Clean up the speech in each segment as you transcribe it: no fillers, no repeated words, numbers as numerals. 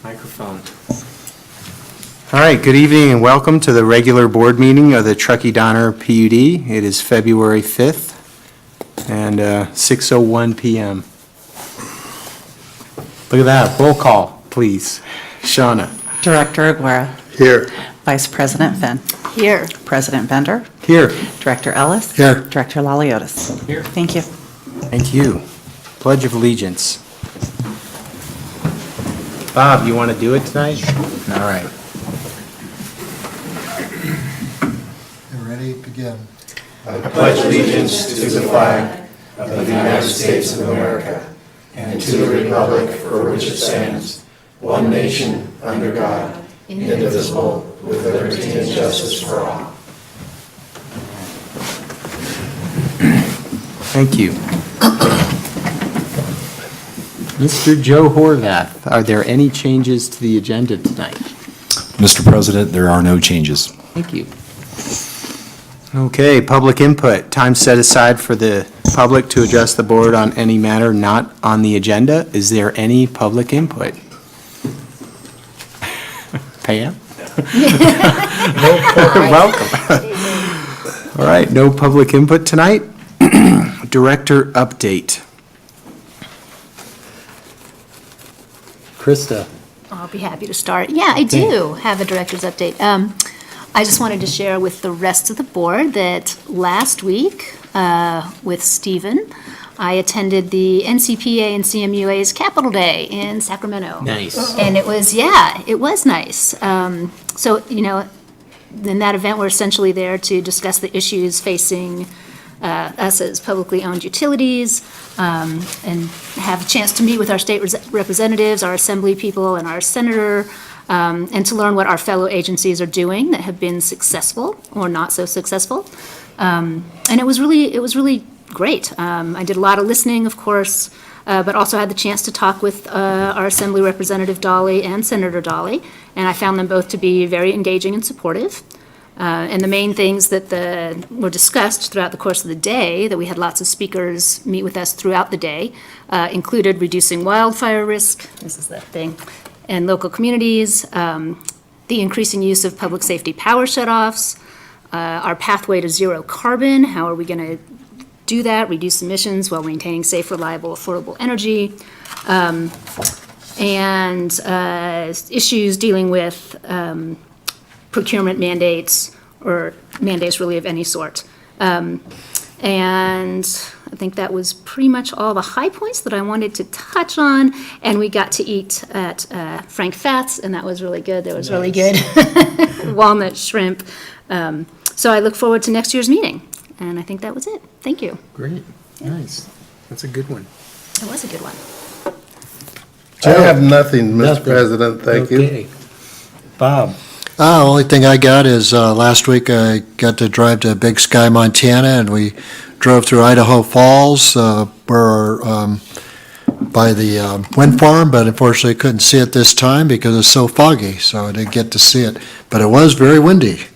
Microphone. All right, good evening and welcome to the regular board meeting of the Truckee Donner PUD. It is February 5th and 6:01 p.m. Look at that, roll call, please. Shauna. Director Aguirre. Here. Vice President Finn. Here. President Bender. Here. Director Ellis. Here. Director Laliotis. Here. Thank you. Thank you. Pledge of Allegiance. Bob, you want to do it tonight? All right. You ready? Begin. I pledge allegiance to the flag of the United States of America and to the republic for which it stands, one nation, under God, indivisible, with liberty and justice for all. Thank you. Mr. Joe Horvath, are there any changes to the agenda tonight? Mr. President, there are no changes. Thank you. Okay, public input. Time set aside for the public to address the board on any matter not on the agenda. Is there any public input? Pam? Welcome. All right, no public input tonight. Director update. Krista. I'll be happy to start. Yeah, I do have a director's update. I just wanted to share with the rest of the board that last week with Stephen, I attended the NCPA and CMUA's Capital Day in Sacramento. Nice. And it was nice. So, you know, in that event, we're essentially there to discuss the issues facing us as publicly owned utilities, and have a chance to meet with our state representatives, our assembly people, and our senator, and to learn what our fellow agencies are doing that have been successful or not so successful. And it was really great. I did a lot of listening, of course, but also had the chance to talk with our Assembly Representative Dolly and Senator Dolly, and I found them both to be very engaging and supportive. And the main things that were discussed throughout the course of the day, that we had lots of speakers meet with us throughout the day, included reducing wildfire risk, this is that thing, and local communities, the increasing use of public safety power shutoffs, our pathway to zero carbon, how are we going to do that, reduce emissions while maintaining safe, reliable, affordable energy, and issues dealing with procurement mandates, or mandates really of any sort. And I think that was pretty much all the high points that I wanted to touch on. And we got to eat at Frank Fat's, and that was really good. That was really good. Walnut shrimp. So I look forward to next year's meeting. And I think that was it. Thank you. Great. Nice. That's a good one. It was a good one. I have nothing, Mr. President, thank you. Okay. Bob. Only thing I got is last week I got to drive to Big Sky, Montana, and we drove through Idaho Falls, where by the wind farm, but unfortunately couldn't see it this time because it's so foggy, so I didn't get to see it. But it was very windy,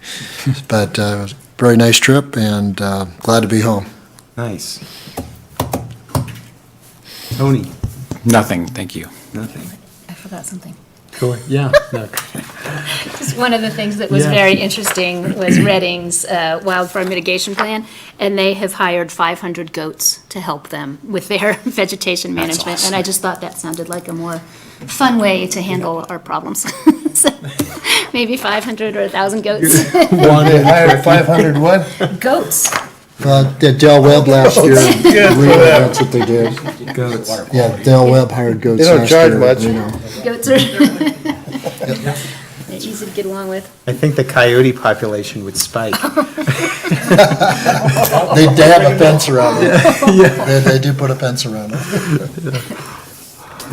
but it was a very nice trip, and glad to be home. Nice. Tony. Nothing, thank you. Nothing. I forgot something. Go ahead. Yeah. No. Just one of the things that was very interesting was Redding's wildfire mitigation plan, and they have hired 500 goats to help them with their vegetation management. awesome. And I just thought that sounded like a more fun way to handle our problems. So, maybe 500 or 1,000 goats. They hired 500 what? Goats. Did Del Webb last year. Good for them. That's what they did. Goats. Yeah, Del Webb hired goats They don't last charge year, much. you know. Goats are they're easy to get along with. I think the coyote population would spike. They have a fence around it. They do put a fence around it.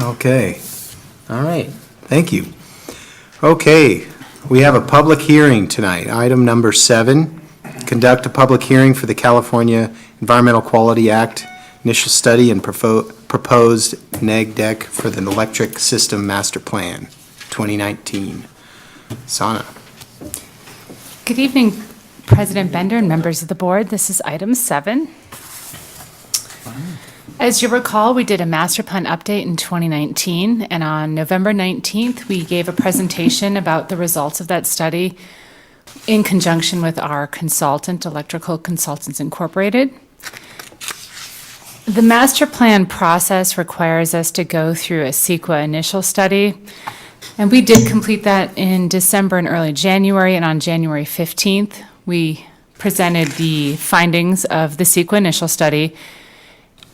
Okay. All right. Thank you. Okay. We have a public hearing tonight. Item number 7, conduct a public hearing for the California Environmental Quality Act initial study and proposed neg deck for the Electric System Master Plan 2019. Sana. Good evening, President Bender and members of the board. This is item 7. As you recall, we did a master plan update in 2019, and on November 19th, we gave a presentation about the results of that study in conjunction with our consultant, Electrical Consultants Incorporated. The master plan process requires us to go through a CEQA initial study, and we did complete that in December and early January, and on January 15th, we presented the findings of the CEQA initial study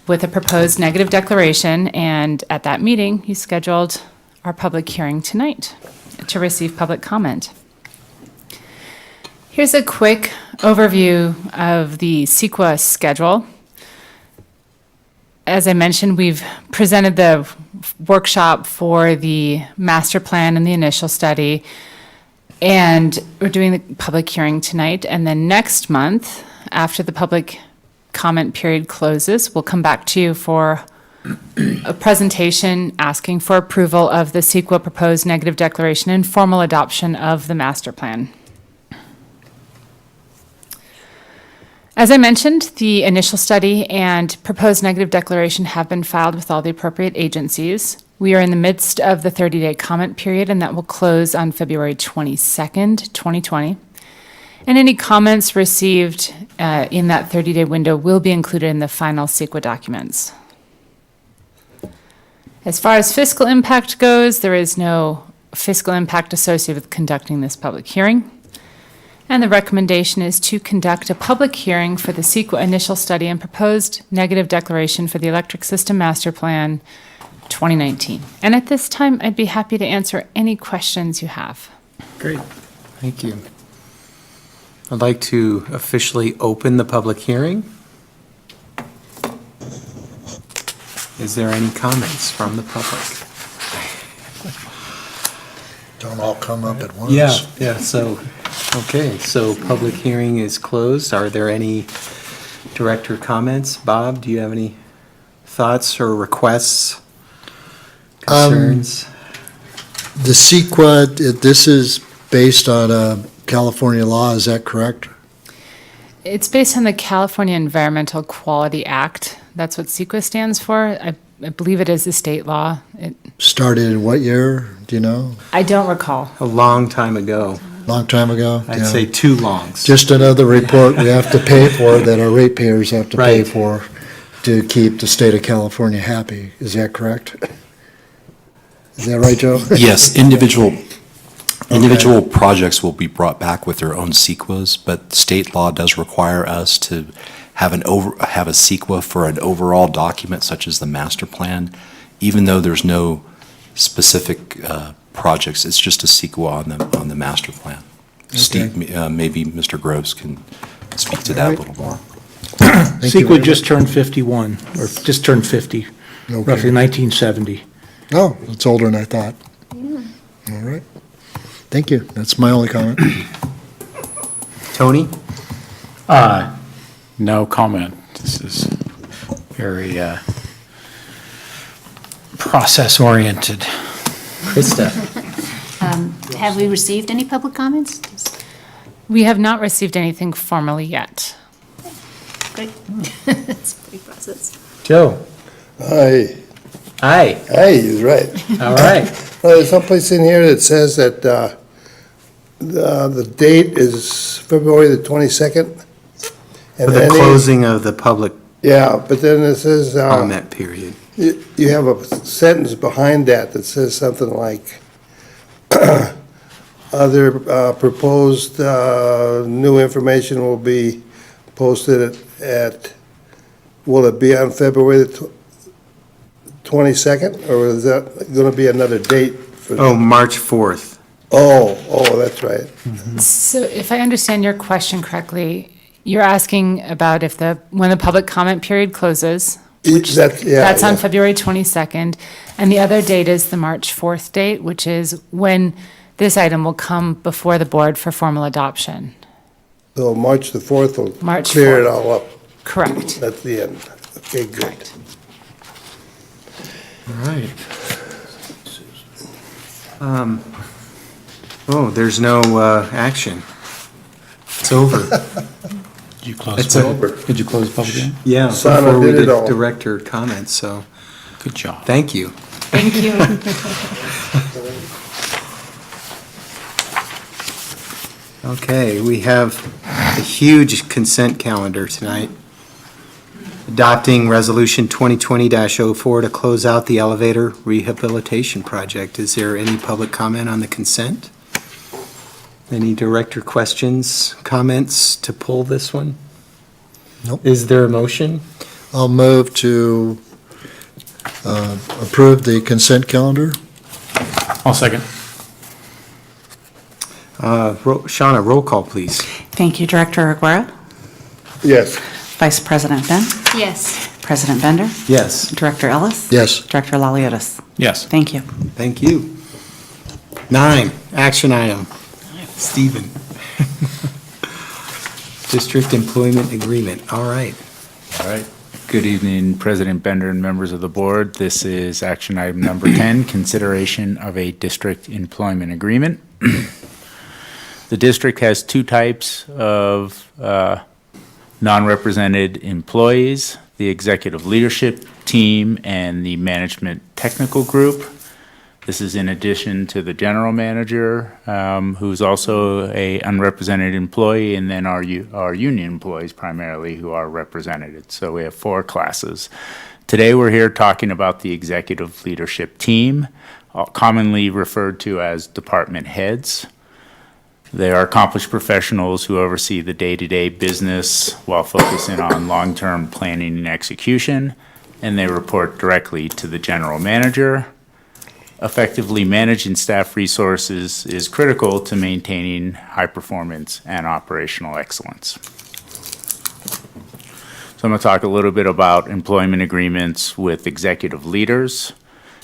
with a proposed negative declaration, and at that meeting, you scheduled our public hearing tonight to receive public comment. Here's a quick overview of the CEQA schedule. As I mentioned, we've presented the workshop for the master plan and the initial study, and we're doing the public hearing tonight, and then next month, after the public comment period closes, we'll come back to you for a presentation asking for approval of the CEQA proposed negative declaration and formal adoption of the master plan. As I mentioned, the initial study and proposed negative declaration have been filed with all the appropriate agencies. We are in the midst of the 30-day comment period, and that will close on February 22nd, 2020. And any comments received in that 30-day window will be included in the final CEQA documents. As far as fiscal impact goes, there is no fiscal impact associated with conducting this public hearing. And the recommendation is to conduct a public hearing for the CEQA initial study and proposed negative declaration for the Electric System Master Plan 2019. And at this time, I'd be happy to answer any questions you have. Great, thank you. I'd like to officially open the public hearing. Is there any comments from the public? Don't all come up at once. Yeah, so, okay, so public hearing is closed. Are there any director comments? Bob, do you have any thoughts or requests, concerns? The CEQA, this is based on California law, is that correct? It's based on the California Environmental Quality Act. That's what CEQA stands for. I believe it is the state law. Started in what year, do you know? I don't recall. A long time ago. Long time ago? I'd Yeah. say too long. Just another report we have to pay for, that our ratepayers have to pay Right. for to keep the state of California happy. Is that correct? Is that right, Joe? Yes, individual projects will be brought back with their own CEQAs, but state law does require us to have a CEQA for an overall document such as the master plan, even though there's no specific projects. It's just a CEQA on the master plan. Steve, maybe Mr. Groves can speak to that a little more. CEQA just turned 51, or just turned 50, Okay. roughly 1970. Oh, it's older than I thought. All right. Thank you. That's my only comment. Tony? No comment. This is very process-oriented. Krista? Have we received any public comments? We have not received anything formally yet. Great. It's a big process. Joe? Aye, Aye. aye, he's right. All right. There's someplace in here that says that the date is February the 22nd. For the closing of the public Yeah, but then it says, comment period. you have a sentence behind that says something like, other proposed new information will be posted will it be on February the 22nd? Or is that going to be another date? Oh, March 4th. Oh, that's right. So if I understand your question correctly, you're asking about when the public comment period closes. That's on February 22nd. And the other date is the March 4th date, which is when this item will come before the board for formal adoption. So March the 4th will March clear it 4th. all up. Correct. That's the end. Okay, good. Correct. All right. Oh, there's no action. It's over. Did you close? It's Did you close public hearing? Yeah, Sana before we did it did all. director comments, so Good job. thank you. Thank you. Okay, we have a huge consent calendar tonight. Adopting Resolution 2020-04 to close out the elevator rehabilitation project. Is there any public comment on the consent? Any director questions, comments to pull this one? Nope. Is there a motion? I'll move to approve the consent calendar. I'll second. Shauna, roll call, please. Thank you, Director Aguirre. Yes. Vice President Finn. Yes. President Bender. Yes, Director Ellis. Yes. Director Laliotis. Yes. Thank you. thank you. 9, action item. Stephen. District employment agreement, all right. All right. Good evening, President Bender and members of the board. This is action item number 10, consideration of a district employment agreement. The district has two types of non-represented employees, the executive leadership team and the management technical group. This is in addition to the general manager, who's also a unrepresented employee, and then our union employees primarily who are represented. So we have 4 classes. Today we're here talking about the executive leadership team, commonly referred to as department heads. They are accomplished professionals who oversee the day-to-day business while focusing on long-term planning and execution, and they report directly to the general manager. Effectively managing staff resources is critical to maintaining high performance and operational excellence. So I'm going to talk a little bit about employment agreements with executive leaders.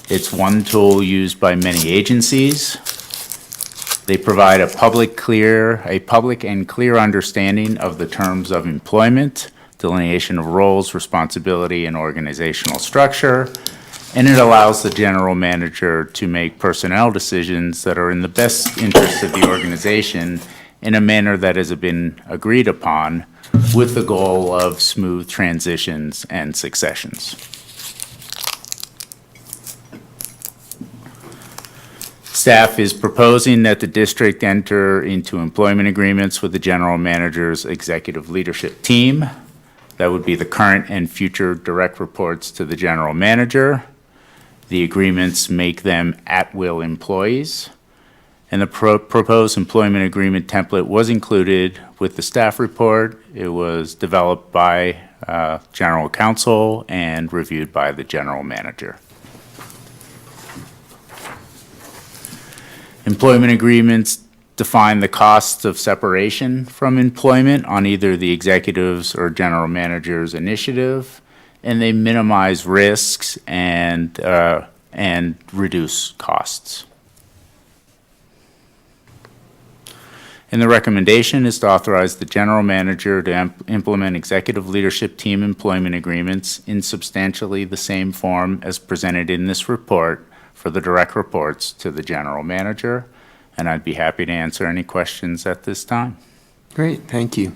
It's one tool used by many agencies. They provide a public and clear understanding of the terms of employment, delineation of roles, responsibility, and organizational structure, and it allows the general manager to make personnel decisions that are in the best interest of the organization in a manner that has been agreed upon with the goal of smooth transitions and successions. Staff is proposing that the district enter into employment agreements with the general manager's executive leadership team. That would be the current and future direct reports to the general manager. The agreements make them at-will employees. And the proposed employment agreement template was included with the staff report. It was developed by general counsel and reviewed by the general manager. Employment agreements define the costs of separation from employment on either the executive's or general manager's initiative, and they minimize risks and reduce costs. And the recommendation is to authorize the general manager to implement executive leadership team employment agreements in substantially the same form as presented in this report for the direct reports to the general manager. And I'd be happy to answer any questions at this time. Great, thank you.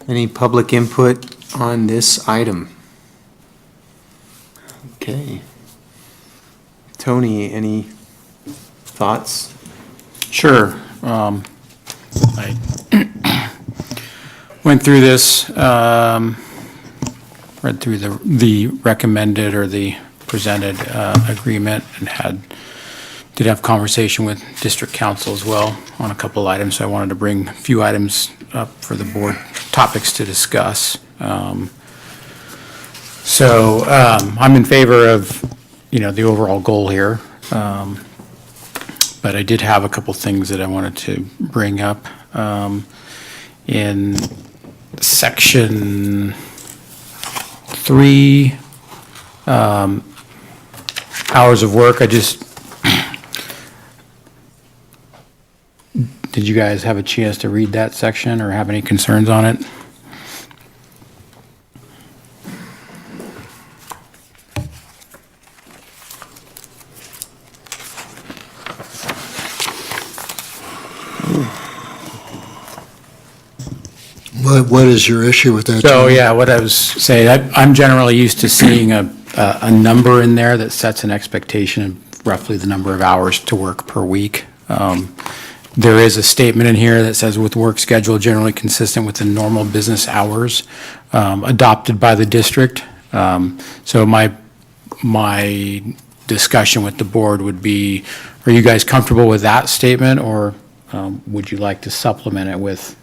Any public input on this item? Okay. Tony, any thoughts? Sure. I went through this, read through the recommended or the presented agreement and did have conversation with district council as well on a couple items. So I wanted to bring a few items up for the board topics to discuss. So I'm in favor of, the overall goal here. But I did have a couple things that I wanted to bring up. In section 3, hours of work, did you guys have a chance to read that section or have any concerns on it? What is your issue with that? So, Tony? yeah, what I was saying, I'm generally used to seeing a number in there that sets an expectation of roughly the number of hours to work per week. There is a statement in here that says with work schedule generally consistent with the normal business hours adopted by the district. So my discussion with the board would be, are you guys comfortable with that statement, or would you like to supplement it with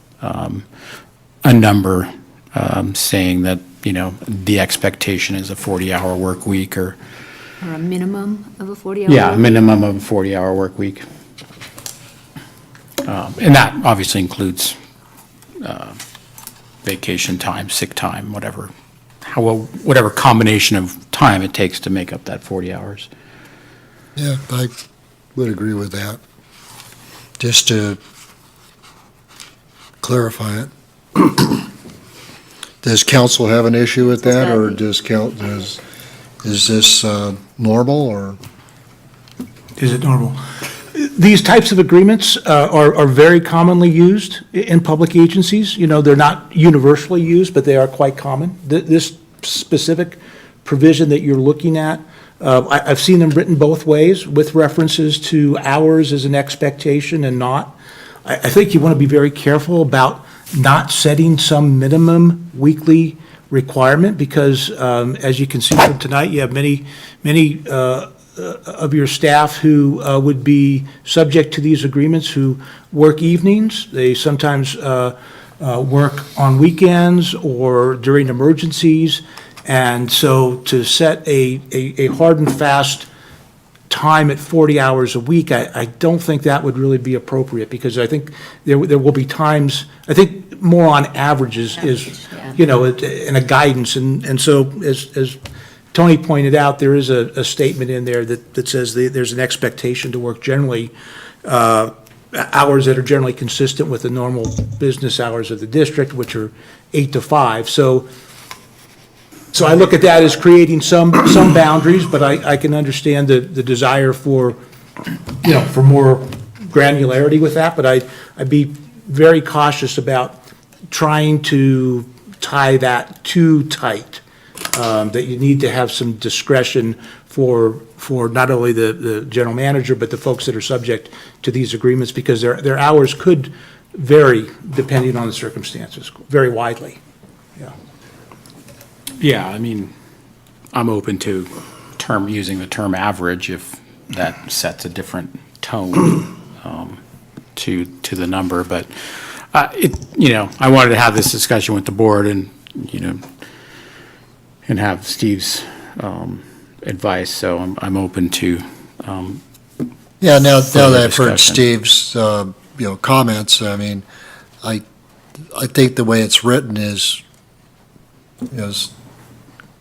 a number saying that, the expectation is a 40-hour work week, or a minimum of a 40-hour yeah, work week? minimum of a 40-hour work week. And that obviously includes vacation time, sick time, whatever combination of time it takes to make up that 40 hours. Yeah, I would agree with that. Just to clarify it. Does council have an issue with that, or is this normal, or? Is it normal? These types of agreements are very commonly used in public agencies. They're not universally used, but they are quite common. This specific provision that you're looking at, I've seen them written both ways, with references to hours as an expectation and not. I think you want to be very careful about not setting some minimum weekly requirement, because as you can see from tonight, you have many of your staff who would be subject to these agreements who work evenings. They sometimes work on weekends or during emergencies. And so to set a hard and fast time at 40 hours a week, I don't think that would really be appropriate, because I think there will be times, I think more on average is, in a guidance. And so as Tony pointed out, there is a statement in there that says there's an expectation to work generally, hours that are generally consistent with the normal business hours of the district, which are 8 to 5. So I look at that as creating some boundaries, but I can understand the desire for more granularity with that, but I'd be very cautious about trying to tie that too tight. That you need to have some discretion for not only the general manager, but the folks that are subject to these agreements, because their hours could vary depending on the circumstances, very widely. Yeah. Yeah, I mean, I'm open to using the term average if that sets a different tone to the number, but I wanted to have this discussion with the board and have Steve's advice, so I'm open to Yeah, now further that I've heard discussion. Steve's, comments, I mean, I think the way it's written is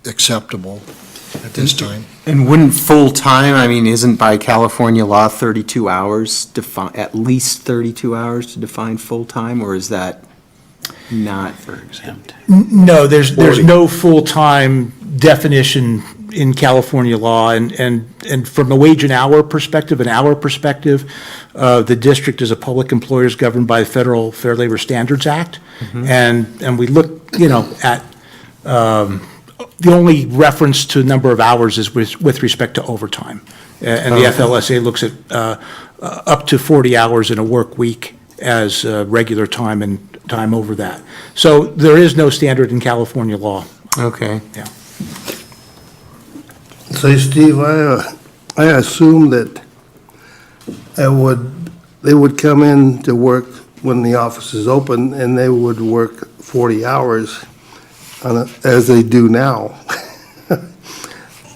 acceptable at this time. And wouldn't full-time, isn't by California law 32 hours, at least 32 hours to define full-time, or is that not, for example? No, there's no full-time definition in California law, and from a wage and hour perspective, the district is a public employer is governed by the Federal Fair Labor Standards Act, and we look, at the only reference to number of hours is with respect to overtime, and the FLSA looks at up to 40 hours in a work week as regular time and time over that. So there is no standard in California law. Okay. Yeah. Say, Steve, I assume that they would come in to work when the office is open, and they would work 40 hours as they do now.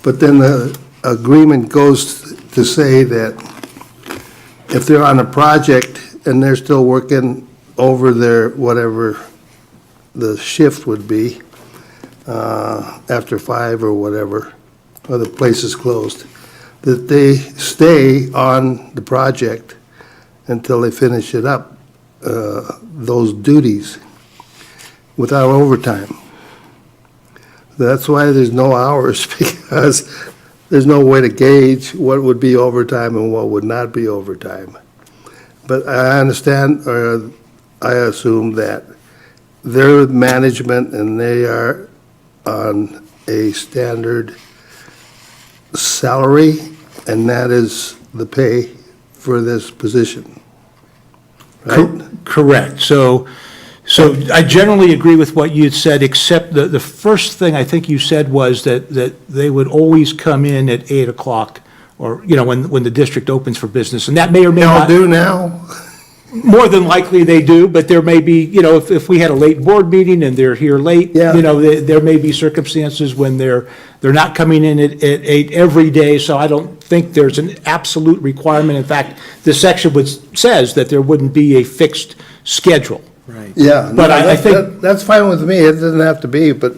But then the agreement goes to say that if they're on a project and they're still working over their, whatever the shift would be, after 5 or whatever, or the place is closed, that they stay on the project until they finish it up, those duties, without overtime. That's why there's no hours, because there's no way to gauge what would be overtime and what would not be overtime. But I understand, or I assume that their management, and they are on a standard salary, and that is the pay for this position, right? Correct. So I generally agree with what you had said, except the first thing I think you said was that they would always come in at 8 o'clock, or, you know, when the district opens for business, and that may or may They all not. do now? More than likely they do, but there may be, you know, if we had a late board meeting and they're here late, Yeah. you know, there may be circumstances when they're not coming in at 8 every day, so I don't think there's an absolute requirement. In fact, this section says that there wouldn't be a fixed schedule. Right. Yeah. But no, I think- That's fine with me, it doesn't have to be, but,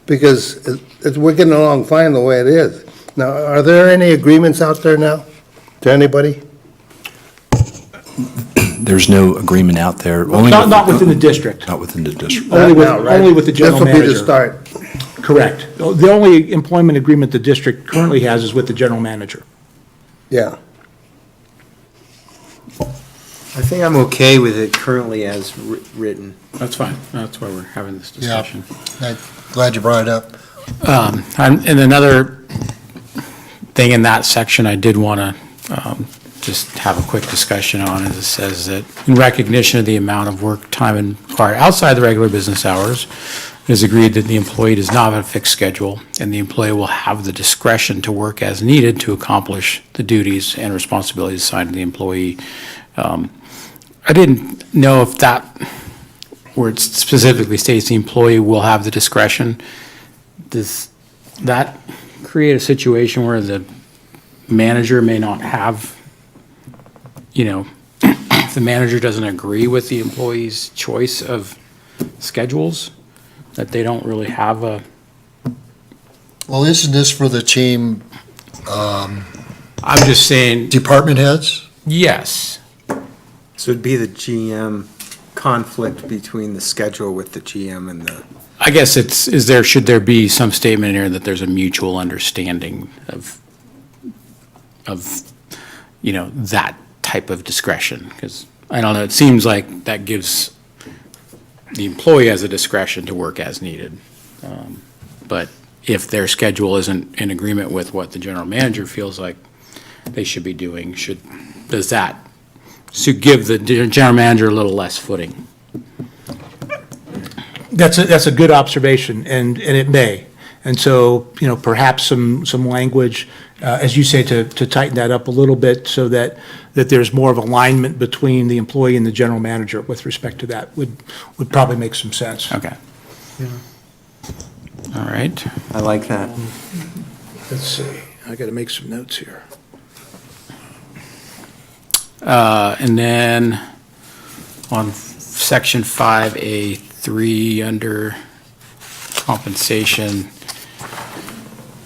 because we're getting along fine the way it is. Now, are there any agreements out there now, to anybody? There's no agreement out there. Not within the district, Not within the district. only with, Not now, right? only with the general This will manager. be the start. Correct. The only employment agreement the district currently has is with the general manager. Yeah. I think I'm okay with it currently as written. That's fine. That's why we're having this Yeah. discussion. I'm glad you brought it up. And another thing in that section I did want to just have a quick discussion on is it says that in recognition of the amount of work time required outside the regular business hours, it is agreed that the employee does not have a fixed schedule, and the employee will have the discretion to work as needed to accomplish the duties and responsibilities assigned to the employee. I didn't know if that, where it specifically states the employee will have the discretion, does that create a situation where the manager may not have, you know, if the manager doesn't agree with the employee's choice of schedules, that they don't really have a, Well, isn't this for the team I'm just saying, department heads? yes. So it'd be the GM conflict between the schedule with the GM and the, I guess should there be some statement in here that there's a mutual understanding of, you know, that type of discretion? Because, I don't know, it seems like that gives the employee has a discretion to work as needed. But if their schedule isn't in agreement with what the general manager feels like they should be doing, does that give the general manager a little less footing? That's a good observation, and it may. And so, you know, perhaps some language, as you say, to tighten that up a little bit so that there's more of alignment between the employee and the general manager with respect to that would probably make some sense. Okay. All right. I like that. Let's see, I got to make some notes here. And then on section 5A3 under compensation,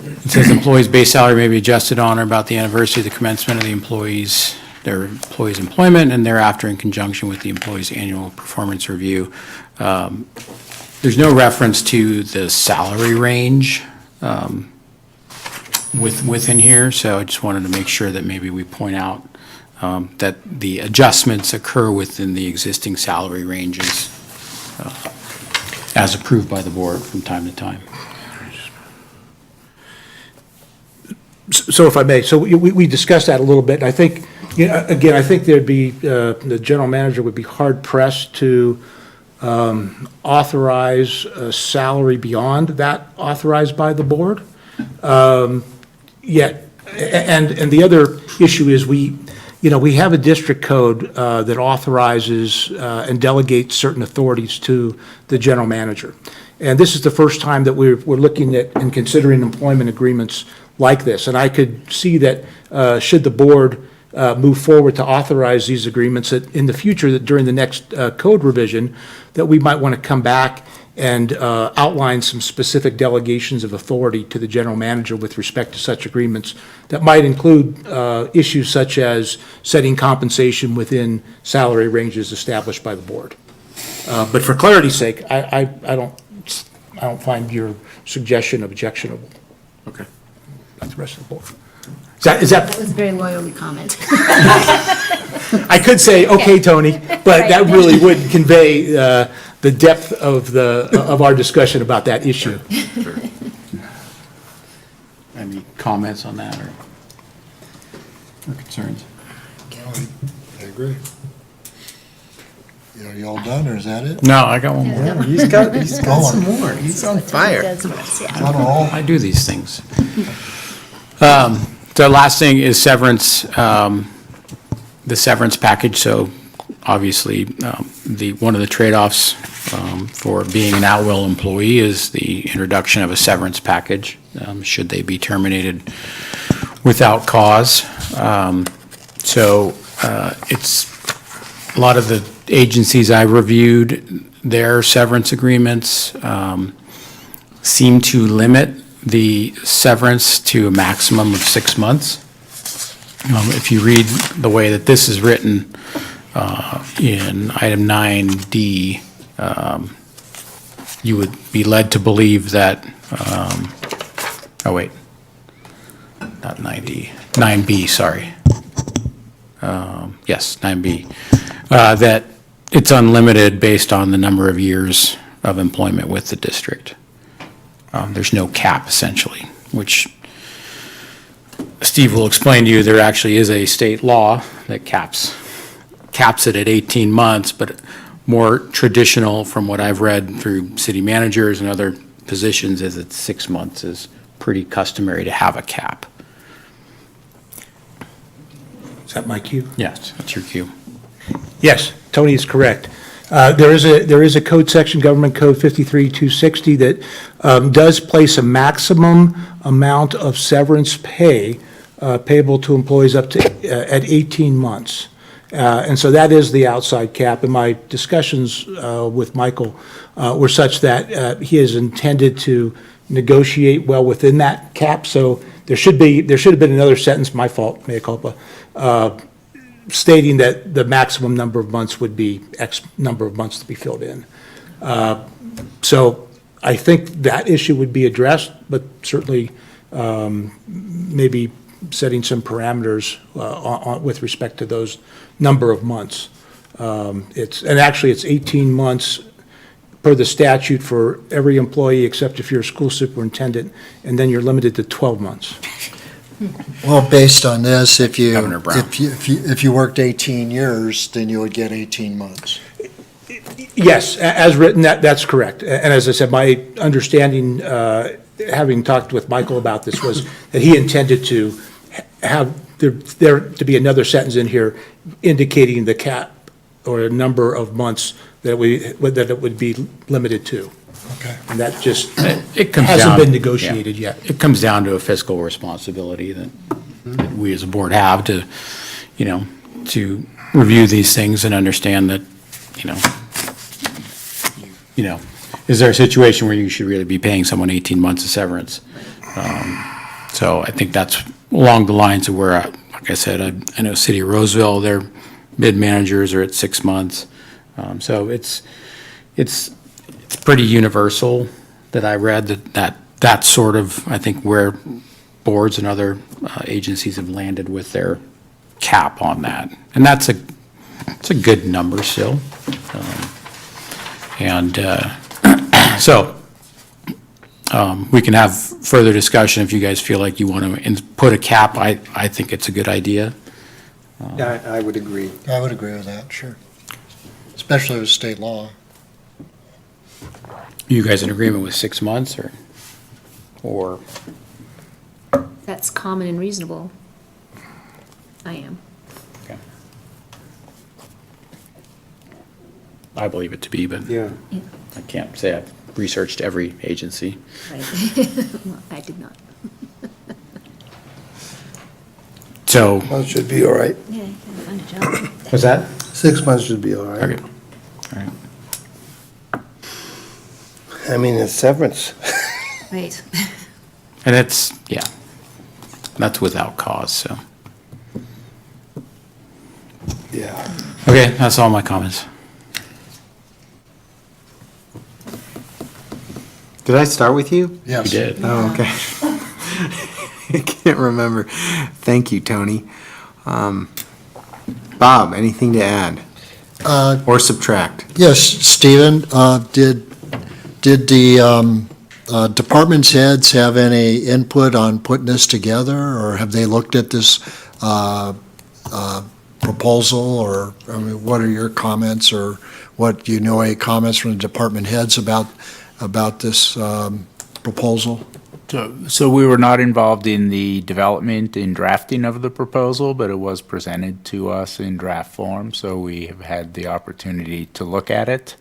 it says employees' base salary may be adjusted on or about the anniversary of the commencement of their employee's employment and thereafter in conjunction with the employee's annual performance review. There's no reference to the salary range within here, so I just wanted to make sure that maybe we point out that the adjustments occur within the existing salary ranges as approved by the board from time to time. So if I may, so we discussed that a little bit, and I think, you know, again, I think there'd be, the general manager would be hard pressed to authorize a salary beyond that authorized by the board. Yet, and the other issue is we have a district code that authorizes and delegates certain authorities to the general manager. And this is the first time that we're looking at and considering employment agreements like this. And I could see that should the board move forward to authorize these agreements, that in the future, that during the next code revision, that we might want to come back and outline some specific delegations of authority to the general manager with respect to such agreements that might include issues such as setting compensation within salary ranges established by the board. But for clarity's sake, I don't find your suggestion objectionable. Okay. That's the rest of the board. Is that? That was a very loyal comment. I could say, okay, Tony, but that really would convey the the depth of our discussion about that issue. Any comments on that or concerns? I agree. Are you all done, or is that it? No, I got one more. He's got some more. He's on fire. Not all? I do these things. The last thing is severance, the severance package. So obviously, one of the trade-offs for being an at-will employee is the introduction of a severance package, should they be terminated without cause. It's a lot of the agencies I reviewed, their severance agreements seem to limit the severance to a maximum of 6 months. If you read the way that this is written in item 9D, you would be led to believe that, not 9D, 9B, sorry. Yes, 9B, that it's unlimited based on the number of years of employment with the district. There's no cap, essentially, which Steve will explain to you. There actually is a state law that caps it at 18 months, but more traditional, from what I've read through city managers and other positions, is that 6 months is pretty customary to have a cap. Is that my cue? Yes, that's your cue. Yes, Tony is correct. There is a code section, Government Code 53260, that does place a maximum amount of severance pay payable to employees up to at 18 months. And so that is the outside cap. And my discussions with Michael were such that he has intended to negotiate well within that cap. So there should have been another sentence, my fault, mea culpa, stating that the maximum number of months would be X number of months to be filled in. So I think that issue would be addressed, but certainly maybe setting some parameters with respect to those number of months. It's 18 months per the statute for every employee except if you're a school superintendent, and then you're limited to 12 months. Well, based on this, if Governor Brown. you worked 18 years, then you would get 18 months. Yes, as written, that's correct. And as I said, my understanding, having talked with Michael about this, was that he intended to have there to be another sentence in here indicating the cap or a number of months that it would be limited to. Okay. And that just It comes hasn't down- been negotiated yet. It comes down to a fiscal responsibility that we as a board have to, to review these things and understand that, is there a situation where you should really be paying someone 18 months of severance? So I think that's along the lines of where, like I said, I know City of Roseville, their bid managers are at 6 months. So it's pretty universal that I read that's sort of, I think, where boards and other agencies have landed with their cap on that. And it's a good number still. We can have further discussion if you guys feel like you want to put a cap. I think it's a good idea. I would agree. I would agree with that, sure. Especially with state law. You guys in agreement with 6 months or? That's common and reasonable. I am. Okay. I believe it to be, but Yeah. I can't say I've researched every agency. Right. Well, I did not. So, Well, it should be all right. Yeah, you can find a job. what's that? 6 months should be all right. Okay. All right. I mean, it's severance. Right. And that's without cause, so. Yeah. Okay, that's all my comments. Did I start with you? Yes. You did. Oh, okay. I can't remember. Thank you, Tony. Bob, anything to add? or subtract? Yes, Stephen, did the department's heads have any input on putting this together, or have they looked at this proposal, or, I mean, what are your comments, or what, any comments from the department heads about this proposal? So we were not involved in the development and drafting of the proposal, but it was presented to us in draft form, so we have had the opportunity to look at it.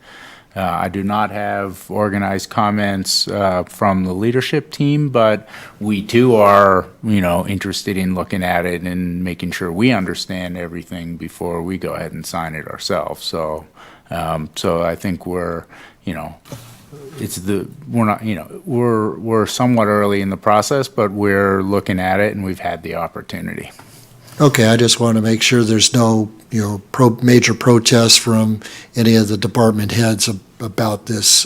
I do not have organized comments from the leadership team, but we too are, interested in looking at it and making sure we understand everything before we go ahead and sign it ourselves. So I think we're we're somewhat early in the process, but we're looking at it and we've had the opportunity. Okay, I just want to make sure there's no, major protests from any of the department heads about this,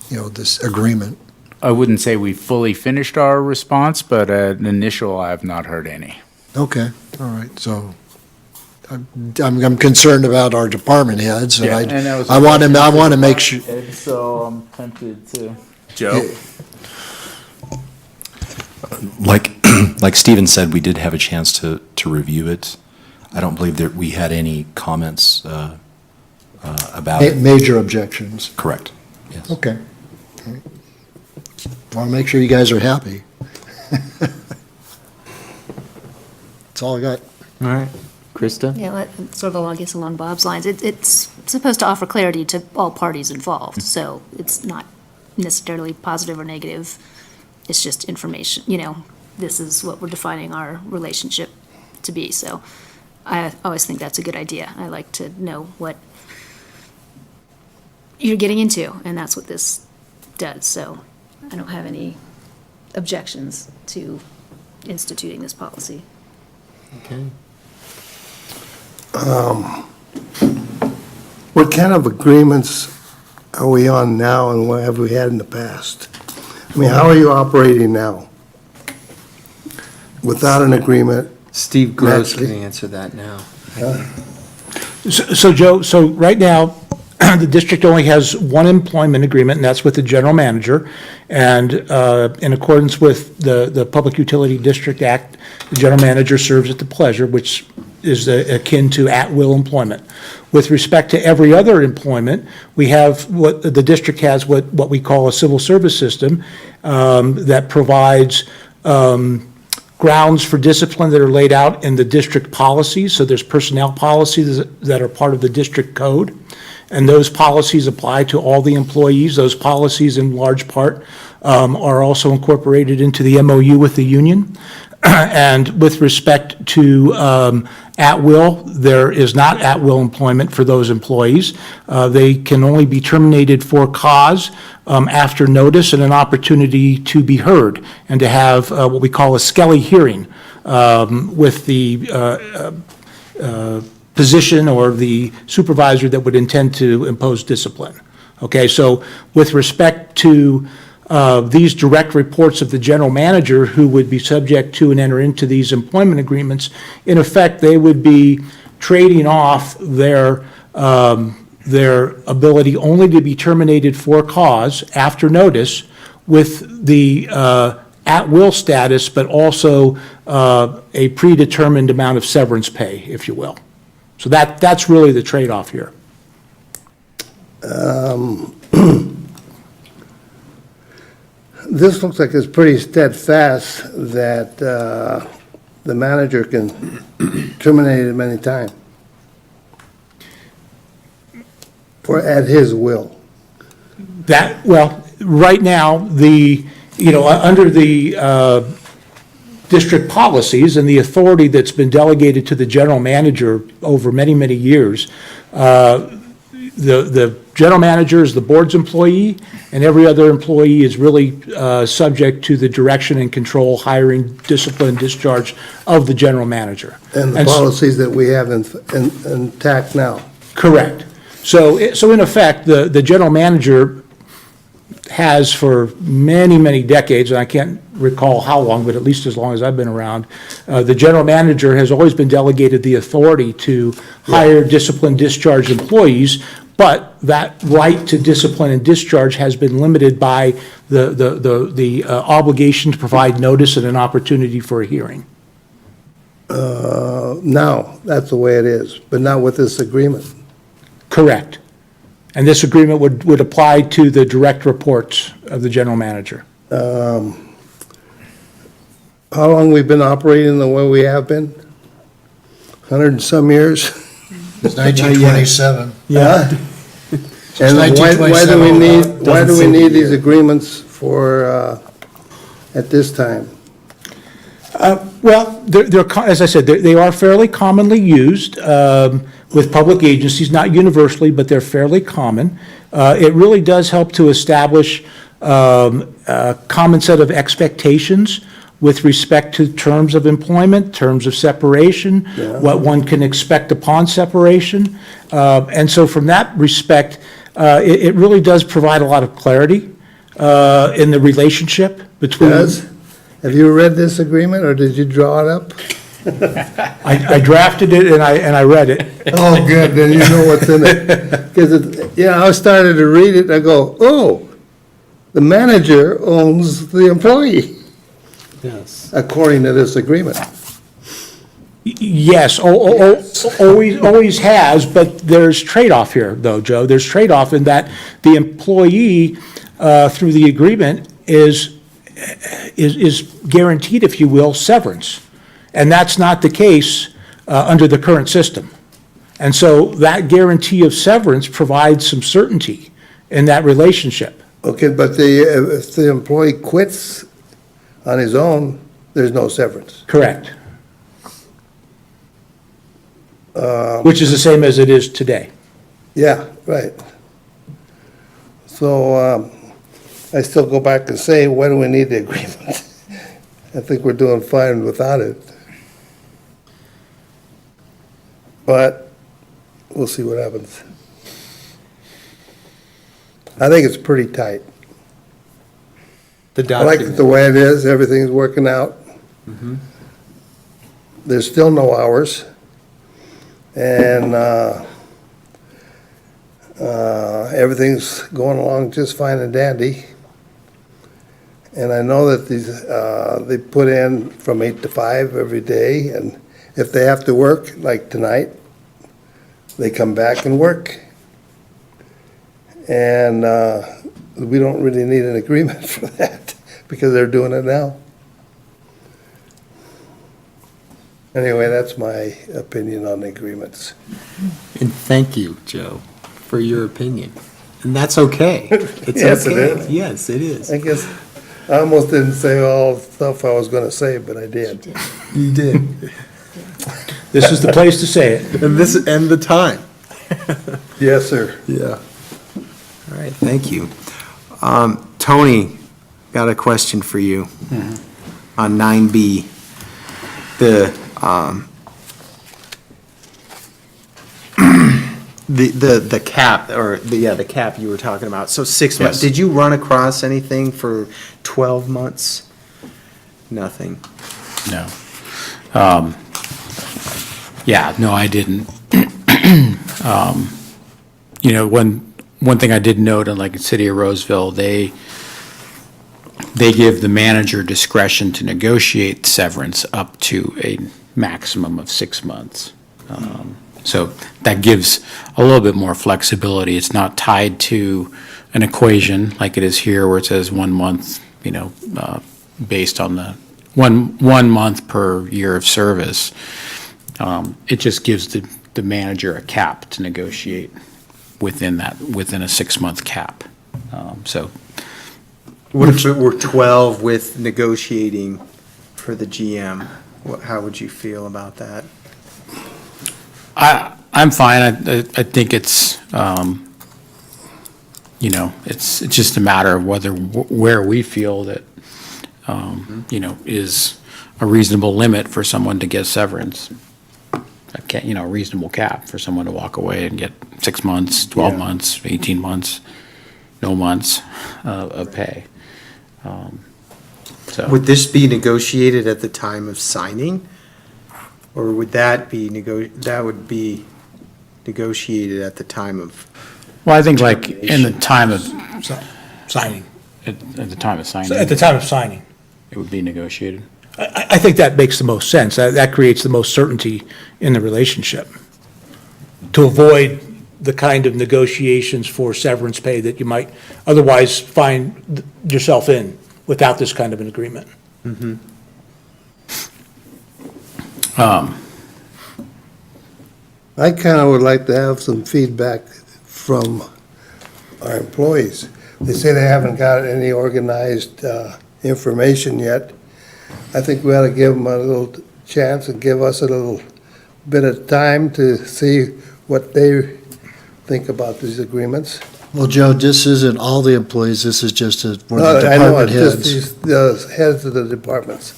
this agreement. I wouldn't say we fully finished our response, but an initial, I have not heard any. Okay, all right, so I'm concerned about our department heads, and I want to make sure. So I'm tempted to. Joe? Like Stephen said, we did have a chance to review it. I don't believe that we had any comments about it. Major objections. Correct, yes. Okay. Want to make sure you guys are happy. That's all I got. All right. Krista? Yeah, sort of, I guess, along Bob's lines, it's supposed to offer clarity to all parties involved, so it's not necessarily positive or negative. It's just information, this is what we're defining our relationship to be, so I always think that's a good idea. I like to know what you're getting into, and that's what this does, so I don't have any objections to instituting this policy. Okay. What kind of agreements are we on now, and what have we had in the past? I mean, how are you operating now? Without an agreement? Steve Gross can Naturally. answer that now. So Joe, right now, the district only has one employment agreement, and that's with the general manager. And in accordance with the Public Utility District Act, the general manager serves at the pleasure, which is akin to at-will employment. With respect to every other employment, we have the district has what we call a civil service system that provides grounds for discipline that are laid out in the district policies. So there's personnel policies that are part of the district code, and those policies apply to all the employees. Those policies, in large part, are also incorporated into the MOU with the union. And with respect to at-will, there is not at-will employment for those employees. They can only be terminated for cause after notice and an opportunity to be heard, and to have what we call a Skelly hearing with the position or the supervisor that would intend to impose discipline. Okay, so with respect to these direct reports of the general manager who would be subject to and enter into these employment agreements, in effect, they would be trading off their ability only to be terminated for cause after notice with the at-will status, but also a predetermined amount of severance pay, if you will. So that's really the trade-off here. This looks like it's pretty steadfast that the manager can terminate him any time. Or at his will. Well, right now, under the district policies and the authority that's been delegated to the general manager over many, many years, the general manager is the board's employee, and every other employee is really subject to the direction and control, hiring, discipline, discharge of the general manager. And the policies that we have intact now. Correct. So in effect, the general manager has for many, many decades, and I can't recall how long, but at least as long as I've been around, the general manager has always been delegated the authority to hire, discipline, discharge employees, but that right to discipline and discharge has been limited by the obligation to provide notice and an opportunity for a hearing. Now, that's the way it is, but not with this agreement. Correct. And this agreement would apply to the direct reports of the general manager. How long we've been operating the way we have been? 100 and some years? It's 1927. Yeah. And why do we need these agreements for, at this time? Well, as I said, they are fairly commonly used with public agencies, not universally, but they're fairly common. It really does help to establish a common set of expectations with respect to terms of employment, terms of separation, what one can expect upon separation. And so from that respect, it really does provide a lot of clarity in the relationship between. Have you read this agreement, or did you draw it up? I drafted it and I read it. Oh, good, then you know what's in it. Because, I started to read it, and I go, oh, the manager owns the employee. Yes. According to this agreement. Yes, always has, but there's trade-off here, though, Joe. There's trade-off in that the employee, through the agreement, is guaranteed, if you will, severance. And that's not the case under the current system. And so that guarantee of severance provides some certainty in that relationship. Okay, but if the employee quits on his own, there's no severance. Correct. Which is the same as it is today. Yeah, right. So, I still go back and say, why do we need the agreement? I think we're doing fine without it. But we'll see what happens. I think it's pretty tight. I like it the way it is, everything's working out. There's still no hours. And everything's going along just fine and dandy. And I know that they put in from 8 to 5 every day, and if they have to work, like tonight, they come back and work. And we don't really need an agreement for that, because they're doing it now. Anyway, that's my opinion on the agreements. And thank you, Joe, for your opinion. And that's okay. It's Yes, it okay. is. Yes, it is. I guess I almost didn't say all the stuff I was going to say, but I did. You did. This is the place to say it. And the time. Yes, sir. Yeah. All right, thank you. Tony, got a question for you on 9B. The cap, or the cap you were talking about. So 6 months. Yes. Did you run across anything for 12 months? Nothing. No. Yeah, no, I didn't. One thing I did note, like in City of Roseville, they give the manager discretion to negotiate severance up to a maximum of 6 months. So that gives a little bit more flexibility. It's not tied to an equation like it is here where it says 1 month, based on the one month per year of service. It just gives the manager a cap to negotiate within a 6 month cap. So. What if it were 12 with negotiating for the GM? How would you feel about that? I'm fine. I think it's, it's just a matter of where we feel that, is a reasonable limit for someone to get severance. A reasonable cap for someone to walk away and get 6 months, 12 months, 18 months. no months of pay. So, Would this be negotiated at the time of signing? Or would that be that would be negotiated at the time of, well, I think like in the time of, Signing. at the time of signing, At the time of signing. it would be negotiated. I think that makes the most sense. That creates the most certainty in the relationship. To avoid the kind of negotiations for severance pay that you might otherwise find yourself in without this kind of an agreement. I kind of would like to have some feedback from our employees. They say they haven't got any organized information yet. I think we ought to give them a little chance and give us a little bit of time to see what they think about these agreements. Well, Joe, this isn't all the employees, this is just one No, of the I know, department it's just heads. the heads of the departments.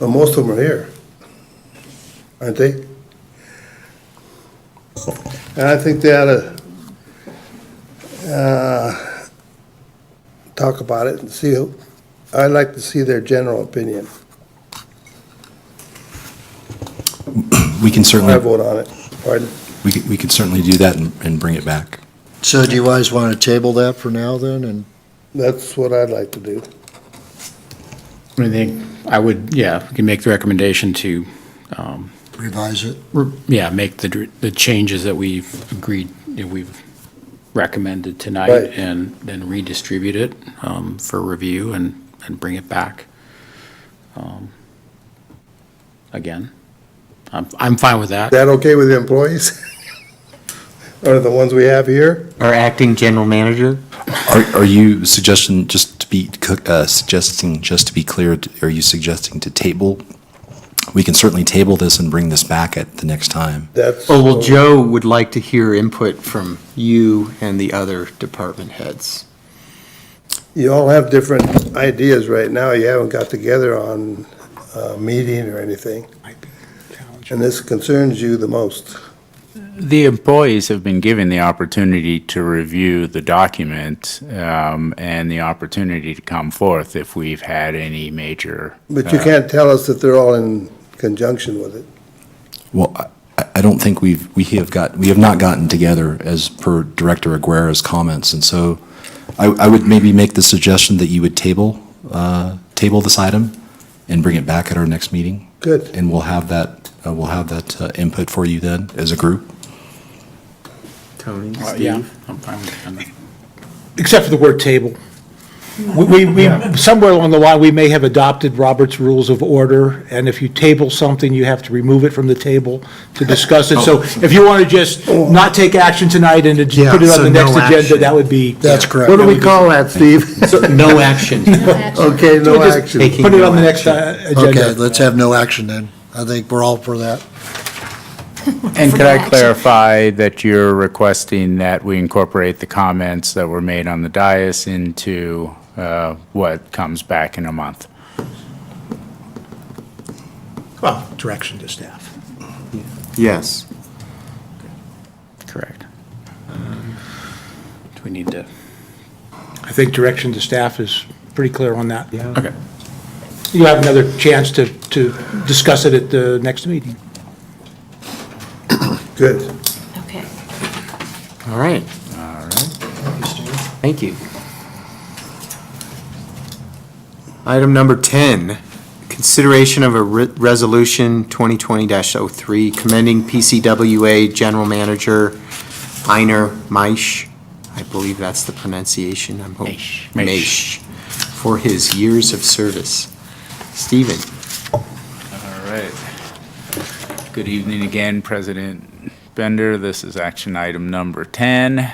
Well, most of them are here, aren't they? And I think they ought to talk about it and see, I'd like to see their general opinion. We can I certainly, vote on it. Pardon? we could certainly do that and bring it back. So do you guys want to table that for now then, and That's what I'd like to do. I think I would, yeah, we can make the recommendation to, revise it? yeah, make the changes that we've agreed, that we've recommended tonight, Right. and then redistribute it for review and bring it back. Again, I'm fine with that. Is that okay with the employees? Or the ones we have here? our acting general manager? Are you suggesting, just to be clear, are you suggesting to table? We can certainly table this and bring this back at the next time. That's. Oh, well, Joe would like to hear input from you and the other department heads. You all have different ideas right now. You haven't got together on a meeting or anything. Might be challenging. And this concerns you the most. The employees have been given the opportunity to review the document and the opportunity to come forth if we've had any major. But you can't tell us that they're all in conjunction with it. Well, I don't think we have not gotten together as per Director Aguirre's comments, and so I would maybe make the suggestion that you would table this item and bring it back at our next meeting. Good. And we'll have that input for you then as a group. Tony, Yeah, Steve? I'm fine with that. Except for the word table. We, somewhere along the line, we may have adopted Robert's Rules of Order, and if you table something, you have to remove it from the table to discuss it. So if you want to just not take action tonight and to just Yeah, put it on so the next no agenda, action. that would be. That's correct. What do we call that, Steve? No action. Okay, no Just action. Taking Put it no on the next action. agenda. Okay, let's have no action then. I think we're all for that. And For could no I action. clarify that you're requesting that we incorporate the comments that were made on the dais into what comes back in a month? Well, direction to staff. Yes. Correct. Do we need to? I think direction to staff is pretty clear on that. Yeah. Okay. You have another chance to discuss it at the next meeting. Good. Okay. All right. All right. Thank you. Item number 10, consideration of a resolution 2020-03 commending PCWA General Manager Einer Maisch, I believe that's the pronunciation, I'm hoping. Maisch. For his years of service. Stephen? All right. Good evening again, President Bender. This is action item number 10.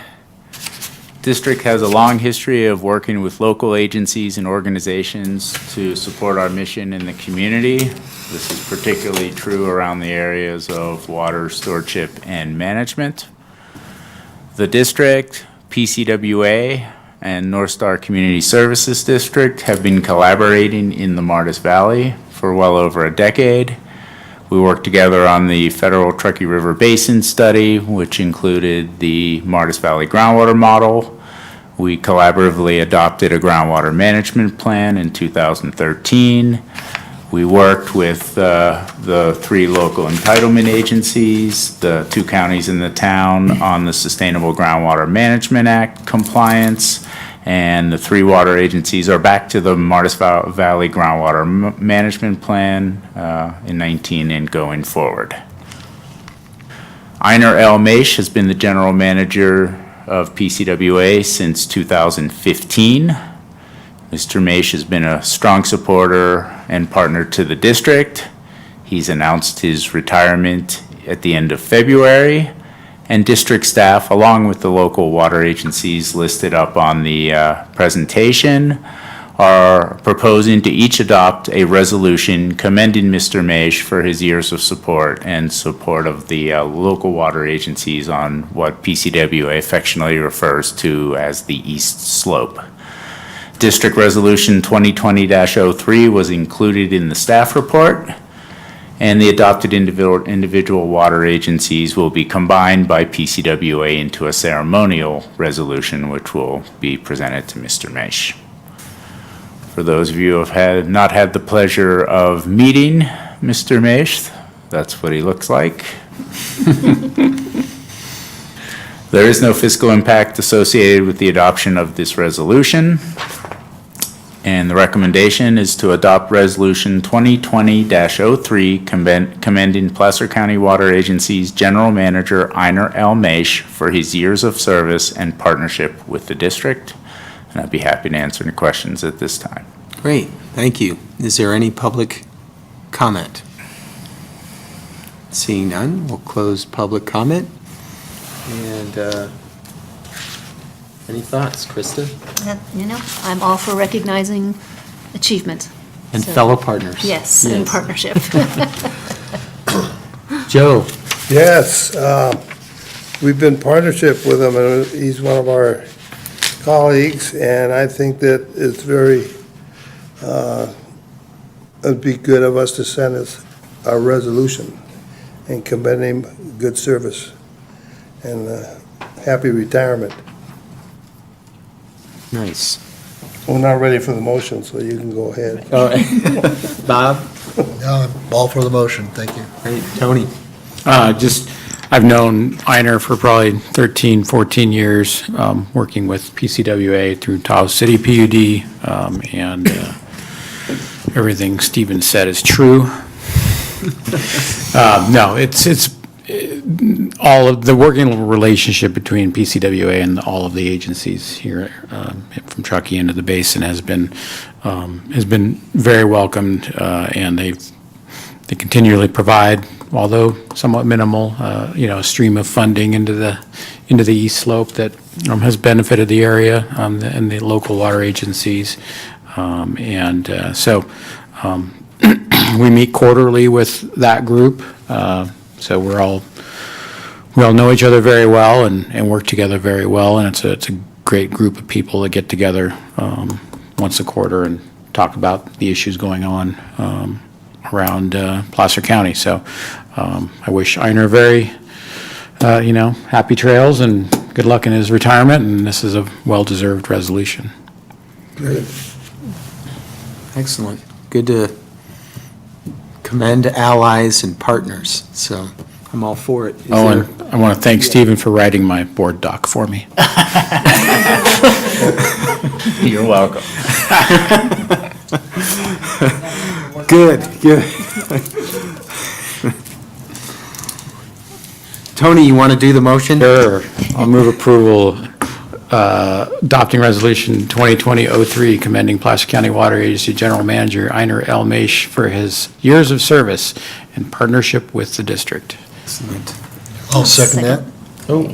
District has a long history of working with local agencies and organizations to support our mission in the community. This is particularly true around the areas of water stewardship and management. The district, PCWA, and North Star Community Services District have been collaborating in the Martis Valley for well over a decade. We worked together on the federal Truckee River Basin study, which included the Martis Valley groundwater model. We collaboratively adopted a groundwater management plan in 2013. We worked with the 3 local entitlement agencies, the 2 counties in the town on the Sustainable Groundwater Management Act compliance, and the 3 water agencies are back to the Martis Valley Groundwater Management Plan in 19 and going forward. Einar L. Maish has been the general manager of PCWA since 2015. Mr. Maish has been a strong supporter and partner to the district. He's announced his retirement at the end of February, and district staff, along with the local water agencies listed up on the presentation, are proposing to each adopt a resolution commending Mr. Maish for his years of support and support of the local water agencies on what PCWA affectionately refers to as the East Slope. District Resolution 2020-03 was included in the staff report, and the adopted individual water agencies will be combined by PCWA into a ceremonial resolution, which will be presented to Mr. Maish. For those of you who have not had the pleasure of meeting Mr. Maish, that's what he looks like. There is no fiscal impact associated with the adoption of this resolution. And the recommendation is to adopt Resolution 2020-03 commending Placer County Water Agency's General Manager Einar L. Maish for his years of service and partnership with the district. And I'd be happy to answer any questions at this time. Great, thank you. Is there any public comment? Seeing none, we'll close public comment. And any thoughts, Krista? I'm all for recognizing achievement. And So- fellow partners? Yes, and partnership. Joe? Yes, we've been partnership with him, and he's one of our colleagues, and I think that it's very, it'd be good of us to send us a resolution and commend him good service and happy retirement. Nice. We're not ready for the motion, so you can go ahead. Bob? No, I'm all for the motion, thank you. Great, Tony? I've known Einar for probably 13, 14 years, working with PCWA through Tahoe City PUD, and everything Stephen said is true. No, it's all of the working relationship between PCWA and all of the agencies here from Truckee into the basin has been very welcomed, and they continually provide, although somewhat minimal, a stream of funding into the East Slope that has benefited the area and the local water agencies, so we meet quarterly with that group. So we all know each other very well and work together very well, and it's a great group of people that get together once a quarter and talk about the issues going on around Placer County. So I wish Einar very, happy trails and good luck in his retirement, and this is a well-deserved resolution. Good. Excellent. Good to commend allies and partners, so I'm all for it. And I want to thank Stephen for writing my board doc for me. You're welcome. Good. Tony, you want to do the motion? Sure. I'll move approval, adopting Resolution 2020-03, commending Placer County Water Agency General Manager Einar L. Maish for his years of service and partnership with the district. Excellent. I'll second that. Oh,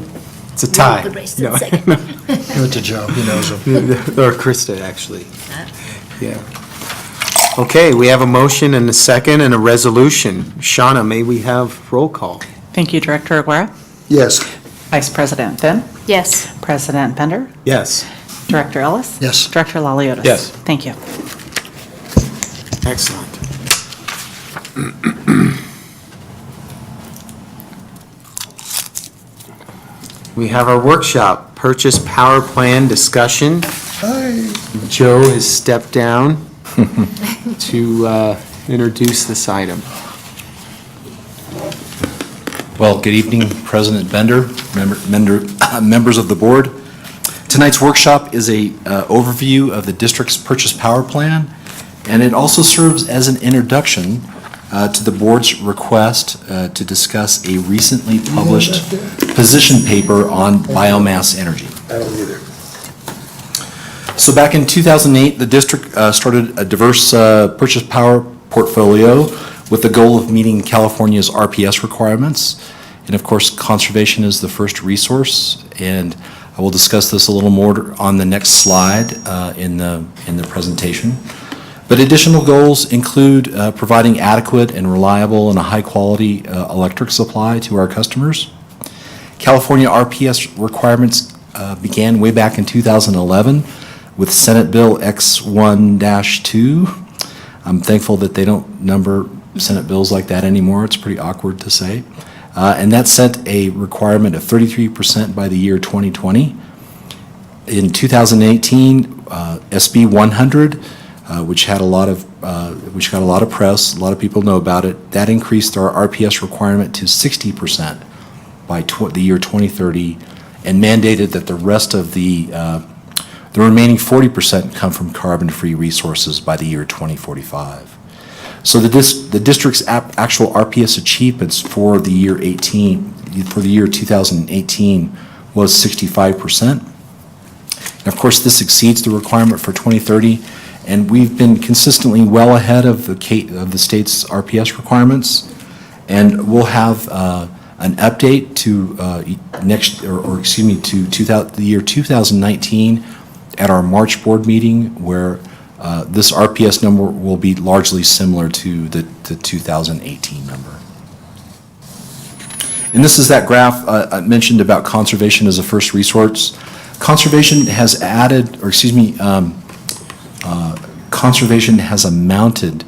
it's a tie. The race to No. second. Give it to Joe, he knows him. Or Krista, actually. Yeah. Okay, we have a motion and a second and a resolution. Shauna, may we have roll call? Thank you, Director Aguirre. Yes. Vice President Finn. Yes. President Bender. Yes. Director Ellis. Yes. Director Laliotis. Yes. Thank you. Excellent. we have our workshop, purchase power plan discussion. Joe has stepped down to introduce this item. Well, good evening, President Bender, members of the board. Tonight's workshop is a overview of the district's purchase power plan, and it also serves as an introduction to the board's request to discuss a recently published position paper on biomass energy. I don't either. So back in 2008, the district started a diverse purchase power portfolio with the goal of meeting California's RPS requirements. And of course, conservation is the first resource, and I will discuss this a little more on the next slide in the presentation. But additional goals include providing adequate and reliable and a high-quality electric supply to our customers. California RPS requirements began way back in 2011 with Senate Bill X1-2. I'm thankful that they don't number Senate bills like that anymore. It's pretty awkward to say. And that set a requirement of 33% by the year 2020. In 2018, SB 100, which got a lot of press, a lot of people know about it, that increased our RPS requirement to 60% by the year 2030, and mandated that the rest of the remaining 40% come from carbon-free resources by the year 2045. So the district's actual RPS achievements for the year 2018 was 65%. And of course, this exceeds the requirement for 2030, and we've been consistently well ahead of the state's RPS requirements. And we'll have an update to the year 2019 at our March board meeting, where this RPS number will be largely similar to the 2018 number. And this is that graph I mentioned about conservation as a first resource. Conservation has conservation has amounted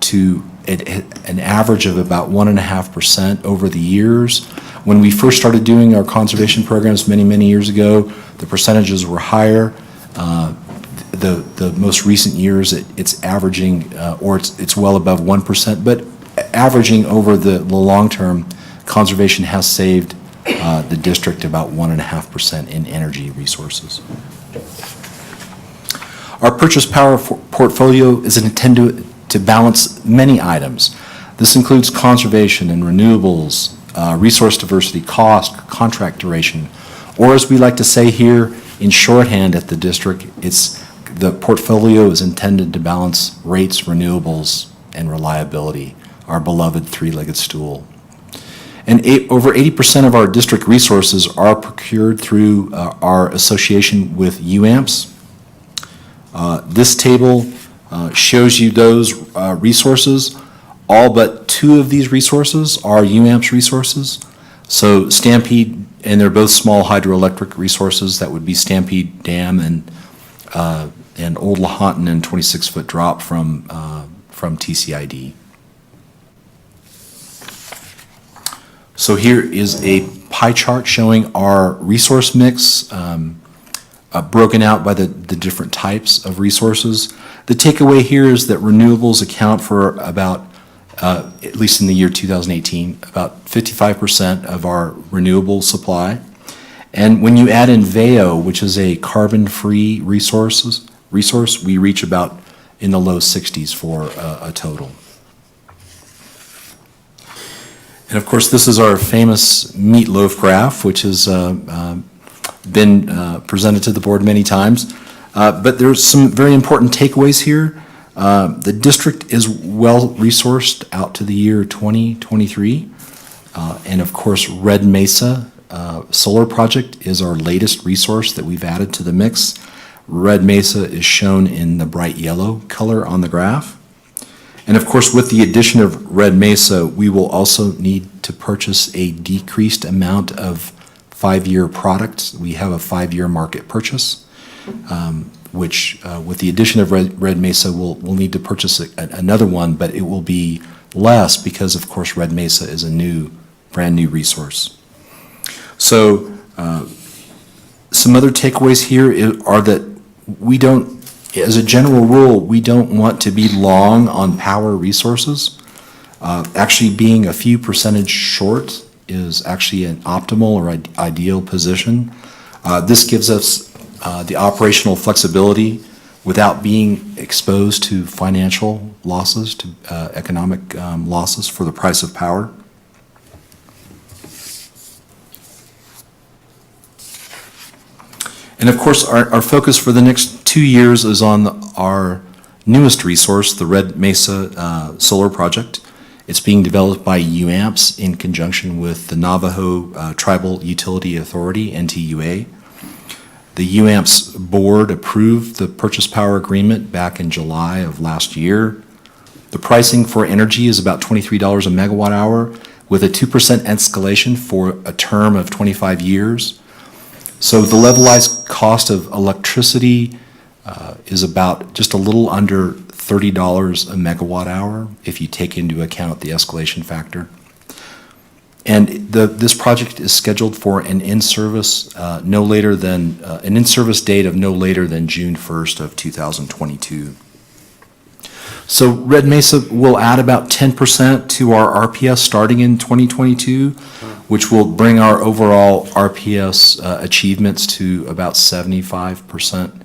to an average of about 1.5% over the years. When we first started doing our conservation programs many years ago, the percentages were higher. The most recent years, it's averaging, or it's well above 1%, but averaging over the long term, conservation has saved the district about 1.5% in energy resources. Our purchase power portfolio is intended to balance many items. This includes conservation and renewables, resource diversity, cost, contract duration, or as we like to say here in shorthand at the district, the portfolio is intended to balance rates, renewables, and reliability, our beloved three-legged stool. And over 80% of our district resources are procured through our association with UAMPS. This table shows you those resources. All but 2 of these resources are UAMPS resources. So Stampede, and they're both small hydroelectric resources. That would be Stampede Dam and Old Lahontan and 26-foot drop from TCID. So here is a pie chart showing our resource mix broken out by the different types of resources. The takeaway here is that renewables account for about, at least in the year 2018, about 55% of our renewable supply. And when you add in VEO, which is a carbon-free resource, we reach about in the low 60s for a total. And of course, this is our famous meatloaf graph, which has been presented to the board many times. But there's some very important takeaways here. The district is well resourced out to the year 2023. And of course, Red Mesa Solar Project is our latest resource that we've added to the mix. Red Mesa is shown in the bright yellow color on the graph. And of course, with the addition of Red Mesa, we will also need to purchase a decreased amount of 5-year products. We have a 5-year market purchase, which with the addition of Red Mesa, we'll need to purchase another one, but it will be less because, of course, Red Mesa is a brand new resource. So Some other takeaways here are that we don't, as a general rule, we don't want to be long on power resources. Actually, being a few percentage short is actually an optimal or ideal position. This gives us the operational flexibility without being exposed to financial losses, to economic losses for the price of power. And of course, our focus for the next 2 years is on our newest resource, the Red Mesa Solar Project. It's being developed by UAMPS in conjunction with the Navajo Tribal Utility Authority, NTUA. The UAMPS board approved the purchase power agreement back in July of last year. The pricing for energy is about $23 a megawatt hour with a 2% escalation for a term of 25 years. So the levelized cost of electricity is about just a little under $30 a megawatt hour if you take into account the escalation factor. And this project is scheduled for an in-service date of no later than June 1st of 2022. So Red Mesa will add about 10% to our RPS starting in 2022, which will bring our overall RPS achievements to about 75%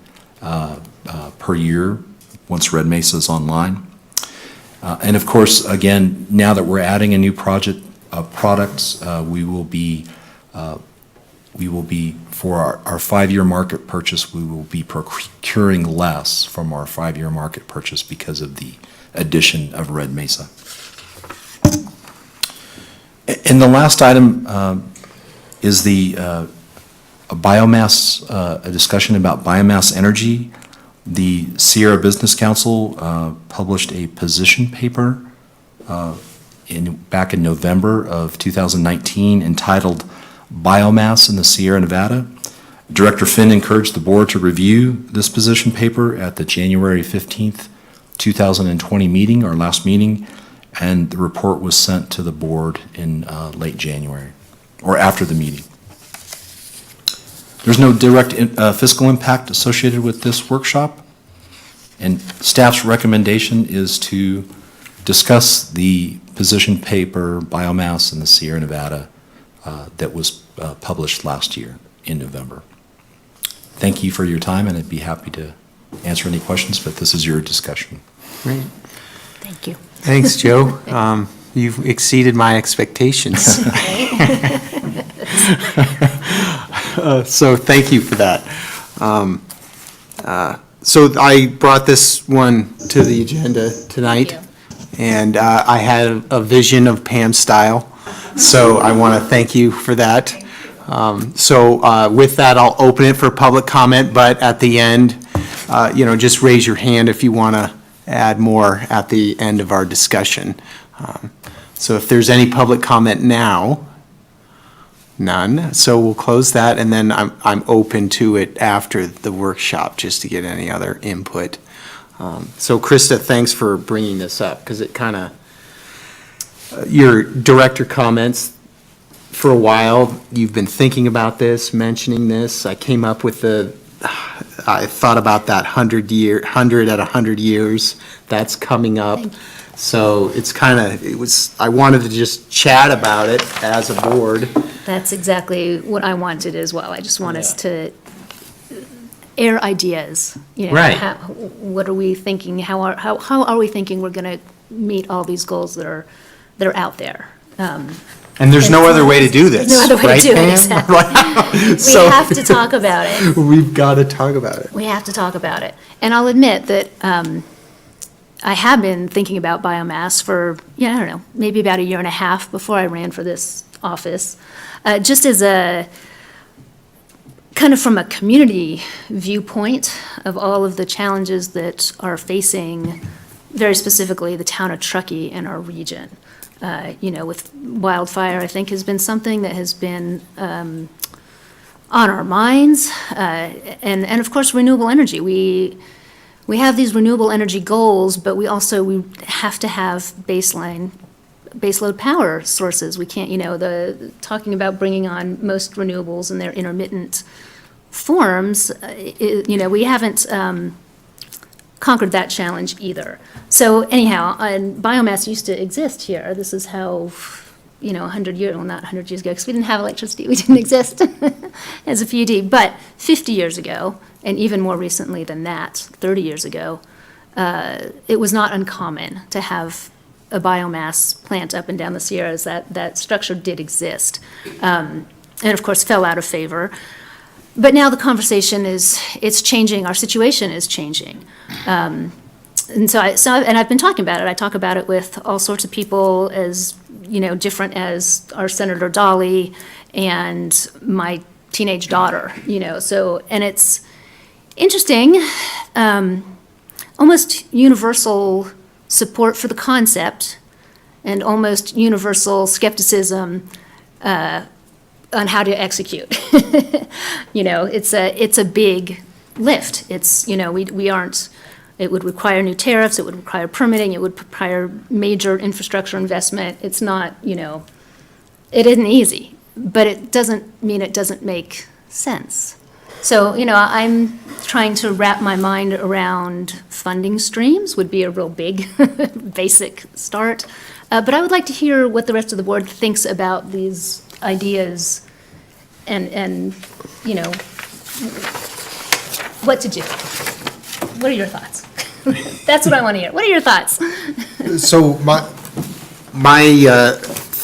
per year once Red Mesa is online. And of course, again, now that we're adding a new product, we will be for our 5-year market purchase, we will be procuring less from our 5-year market purchase because of the addition of Red Mesa. And the last item is a discussion about biomass energy. The Sierra Business Council published a position paper back in November of 2019 entitled Biomass in the Sierra Nevada. Director Finn encouraged the board to review this position paper at the January 15th, 2020 meeting, our last meeting, and the report was sent to the board in late January, or after the meeting. There's no direct fiscal impact associated with this workshop, and staff's recommendation is to discuss the position paper, Biomass in the Sierra Nevada, that was published last year in November. Thank you for your time, and I'd be happy to answer any questions, but this is your discussion. Great. Thank you. Thanks, Joe. You've exceeded my expectations. So thank you for that. So I brought this one to the agenda tonight, and I had a vision of Pam style, so I want to thank you for that. So with that, I'll open it for public comment, but at the end, just raise your hand if you want to add more at the end of our discussion. So if there's any public comment now, none. So we'll close that, and then I'm open to it after the workshop just to get any other input. So Krista, thanks for bringing this up, because it kind of, your director comments, for a while, you've been thinking about this, mentioning this. I came up with I thought about that 100 at 100 years, that's coming up. So it's I wanted to just chat about it as a board. That's exactly what I wanted as well. I just want us to air ideas. Right. What are we thinking? How are we thinking we're going to meet all these goals that are out there? And there's no other way to do this, no other way right, to do Pam? it, exactly. We have to talk about it. We've got to talk about it. We have to talk about it. And I'll admit that I have been thinking about biomass for, I don't know, maybe about a year and a half before I ran for this office, just as a kind of from a community viewpoint of all of the challenges that are facing, very specifically, the town of Truckee and our region. With wildfire, I think has been something that has been on our minds, and of course renewable energy. We have these renewable energy goals, but we have to have baseline baseload power sources. We can't, talking about bringing on most renewables in their intermittent forms, we haven't conquered that challenge either. So anyhow, biomass used to exist here. This is how, 100 years, well, not 100 years ago, because we didn't have electricity, we didn't exist as a PUD. But 50 years ago, and even more recently than that, 30 years ago, it was not uncommon to have a biomass plant up and down the Sierras. That structure did exist, and of course fell out of favor. But now the conversation it's changing. Our situation is changing, and I've been talking about it. I talk about it with all sorts of people, as different as our Senator Dolly and my teenage daughter. So, and it's interesting. Almost universal support for the concept, and almost universal skepticism on how to execute. It's a big lift. We aren't. It would require new tariffs. It would require permitting. It would require major infrastructure investment. It's not. It isn't easy, but it doesn't mean it doesn't make sense. So, I'm trying to wrap my mind around funding streams would be a real big, basic start. But I would like to hear what the rest of the board thinks about these ideas and what to do. What are your thoughts? That's what I want to hear. What are your thoughts? So my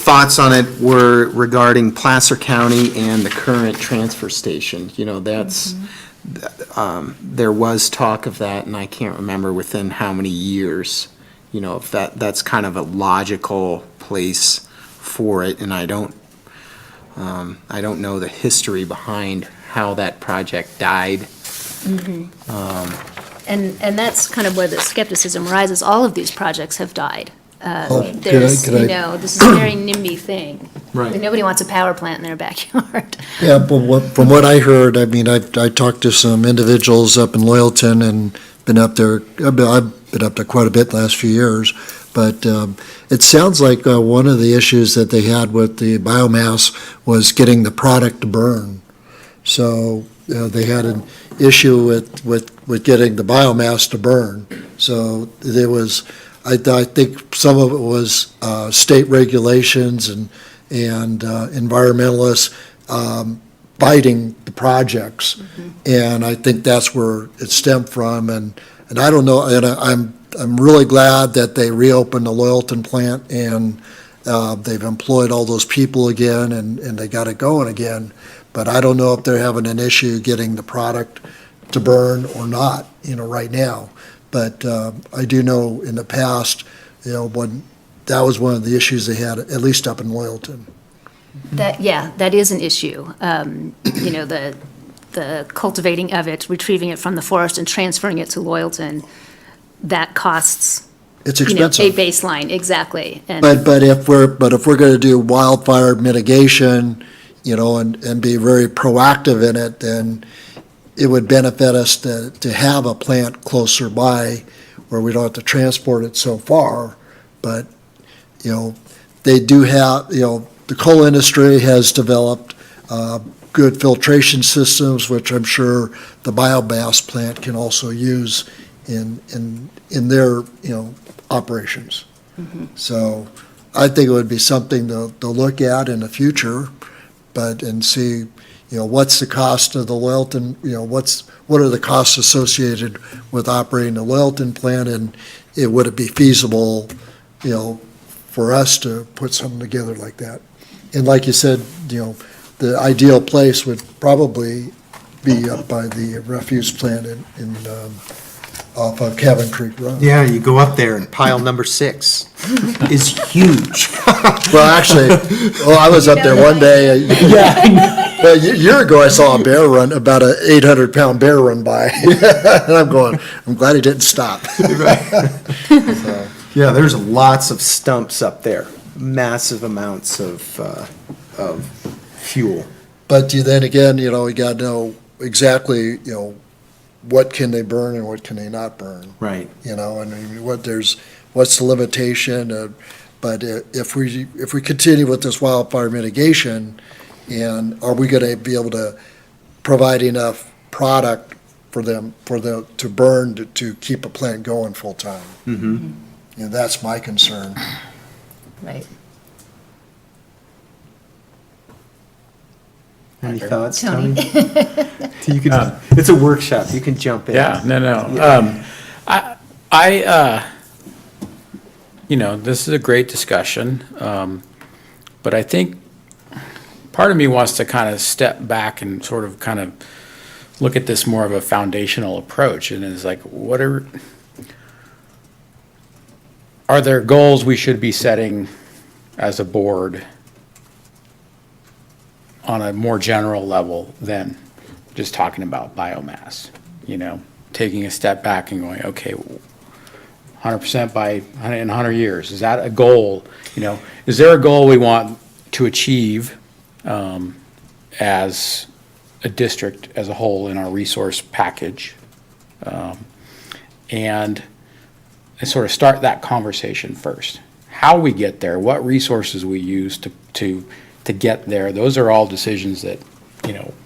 thoughts on it were regarding Placer County and the current transfer station. There was talk of that, and I can't remember within how many years. If that's kind of a logical place for it, and I don't know the history behind how that project died. And that's kind of where the skepticism rises. All of these projects have died. This is a very NIMBY thing. Right. Nobody wants a power plant in their backyard. Yeah, but from what I heard, I mean, I talked to some individuals up in Loyalton and been up there, I've been up there quite a bit the last few years, but it sounds like one of the issues that they had with the biomass was getting the product to burn. So they had an issue with getting the biomass to burn. So there was, I think some of it was state regulations and environmentalists biting the projects. And I think that's where it stemmed from. And I don't know, and I'm really glad that they reopened the Loyalton plant and they've employed all those people again and they got it going again. But I don't know if they're having an issue getting the product to burn or not, right now. But I do know in the past, when that was one of the issues they had, at least up in Loyalton. That is an issue. The cultivating of it, retrieving it from the forest and transferring it to Loyalton, that costs, It's a expensive. baseline, exactly. And But if we're going to do wildfire mitigation, and be very proactive in it, then it would benefit us to have a plant closer by where we don't have to transport it so far. But, they do have, the coal industry has developed good filtration systems, which I'm sure the biomass plant can also use in their, operations. So I think it would be something to look at in the future, and see, what's the cost of the Loyalton, what are the costs associated with operating the Loyalton plant, and would it be feasible, for us to put something together like that? And like you said, the ideal place would probably be up by the refuse plant off of Cabin Creek Road. Yeah, you go up there and pile number 6 is huge. Well, actually, I was up there one day. Well, a year ago, I saw a bear run, about an 800-pound bear run by. And I'm glad he didn't stop. So, Yeah, there's lots of stumps up there, massive amounts of fuel. But then again, we got to know exactly, what can they burn and what can they not burn, Right. and I mean, what's the limitation, But if we continue with this wildfire mitigation, and are we gonna be able to provide enough product for them to burn to keep a plant going full-time? Mm-hmm. And that's my concern. Right. Any thoughts, Tony? Tony? You can, it's a workshop, you can jump in. Yeah, no. This is a great discussion, but I think part of me wants to kind of step back and sort of kind of look at this more of a foundational approach, and it's like, are there goals we should be setting as a board on a more general level than just talking about biomass? Taking a step back and going, okay, 100% in 100 years, is that a goal? Is there a goal we want to achieve as a district as a whole in our resource package? And sort of start that conversation first. How we get there, what resources we use to get there, those are all decisions that,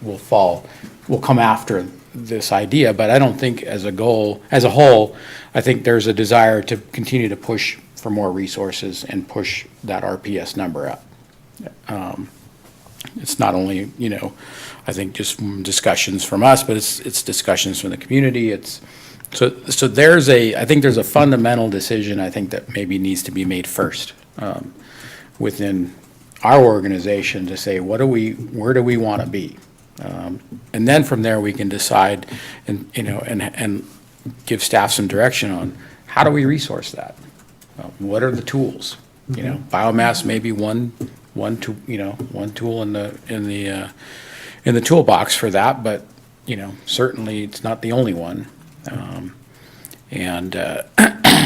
will come after this idea. But I don't think as a goal, as a whole, I think there's a desire to continue to push for more resources and push that RPS number up. It's not only, I think just discussions from us, but it's discussions from the community. So I think there's a fundamental decision I think that maybe needs to be made first within our organization to say, where do we want to be? And then from there we can decide and give staff some direction on how do we resource that? What are the tools? Biomass may be one tool in the toolbox for that, but certainly it's not the only one.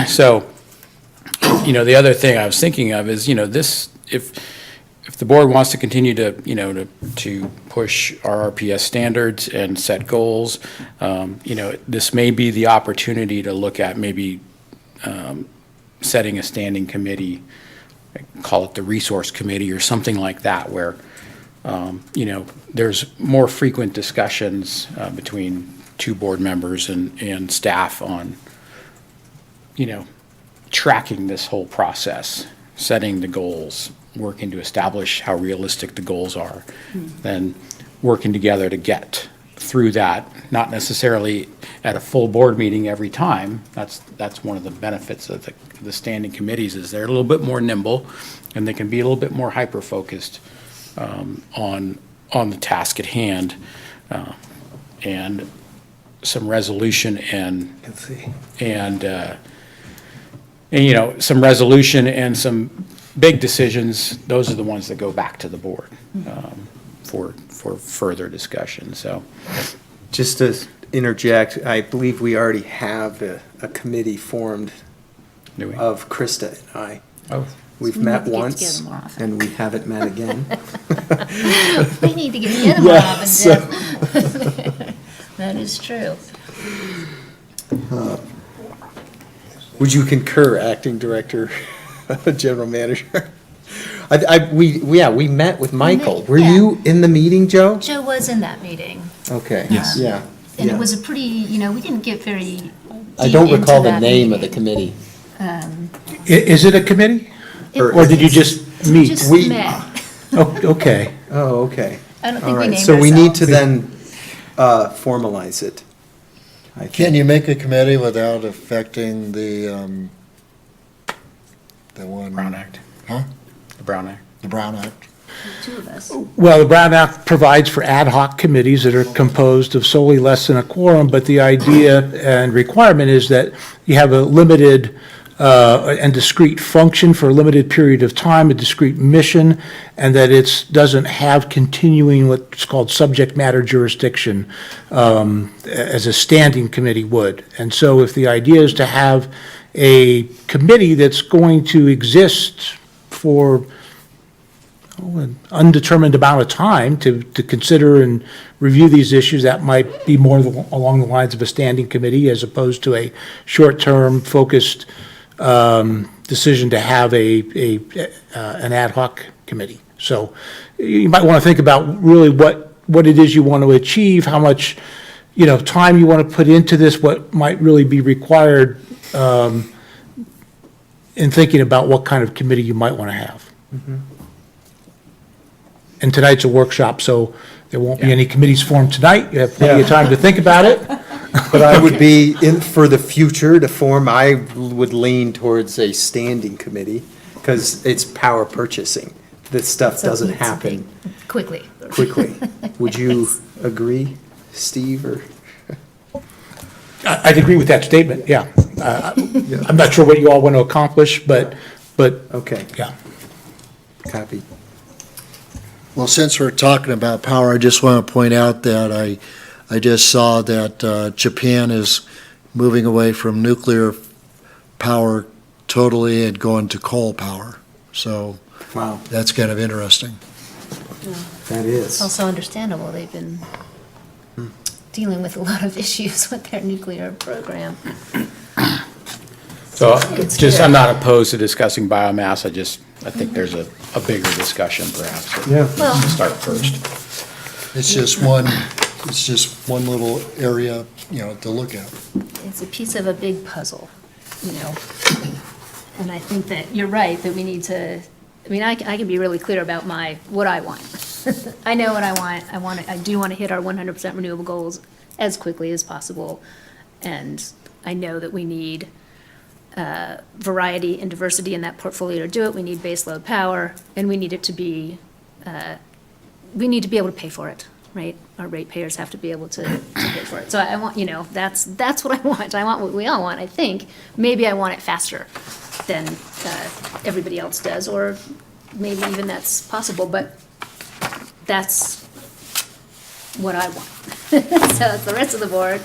So the other thing I was thinking of is this, if the board wants to continue to to push our RPS standards and set goals, this may be the opportunity to look at maybe setting a standing committee, call it the resource committee or something like that, where there's more frequent discussions between two board members and staff on tracking this whole process, setting the goals, working to establish how realistic the goals are, then working together to get through that, not necessarily at a full board meeting every time. That's one of the benefits of the standing committees, is they're a little bit more nimble and they can be a little bit more hyper-focused on the task at hand, and some resolution and some resolution and some big decisions. Those are the ones that go back to the board for further discussion. So, Just to interject, I believe we already have a committee formed do we? of Krista and I. Oh, We've We met need to get once, together more often. and we haven't met again. We need to get together more Yeah, often, so- Tim. That is true. Would you concur, Acting Director, General Manager? We met with Michael. met, Were yeah. you in the meeting, Joe? Joe was in that meeting. Okay. Yes. Yeah. And yeah. it was a pretty, we didn't get very I deep don't into recall the that name of the meeting. committee. Is it a committee? Or did you just We meet? just We- met. Oh, okay. Oh, okay. I don't All think we right. named So we need to ourselves. then formalize it. I think. Can you make a committee without affecting the one? Brown Act. Huh? The Brown Act. The Brown Act? Two of us. Well, the Brown Act provides for ad hoc committees that are composed of solely less than a quorum, but the idea and requirement is that you have a limited and discrete function for a limited period of time, a discrete mission, and that it doesn't have continuing what's called subject matter jurisdiction as a standing committee would. And so if the idea is to have a committee that's going to exist for an undetermined amount of time to consider and review these issues, that might be more along the lines of a standing committee as opposed to a short-term focused decision to have an ad hoc committee. So you might want to think about really what it is you want to achieve, how much, time you want to put into this, what might really be required in thinking about what kind of committee you might want to have. And tonight's a workshop, so there won't be any committees formed tonight. You have plenty of time to think about it. But I would be, for the future to form, I would lean towards a standing committee, because it's power purchasing. This stuff So it doesn't needs to be happen quickly. quickly. Would you agree, Steve, or? I'd agree with that statement, yeah. I'm not sure what you all want to accomplish, but, Okay, yeah. copy. Well, since we're talking about power, I just want to point out that I just saw that Japan is moving away from nuclear power totally and going to coal power. So Wow, that's kind of interesting. that is. It's also understandable. They've been dealing with a lot of issues with their nuclear program. So It's just, good. I'm not opposed to discussing biomass, I think there's a bigger discussion perhaps. Yeah. Well, to Start first. It's just one little area, to look at. it's a piece of a big puzzle, And I think that you're right, that we need to, I can be really clear about what I want. I know what I want. I do want to hit our 100% renewable goals as quickly as possible. And I know that we need variety and diversity in that portfolio to do it. We need baseload power, and we need it to be, we need to be able to pay for it, right? Our ratepayers have to be able to pay for it. So I want, that's what I want. I want what we all want, I think. Maybe I want it faster than everybody else does, or maybe even that's possible, but that's what I want. So it's the rest of the board,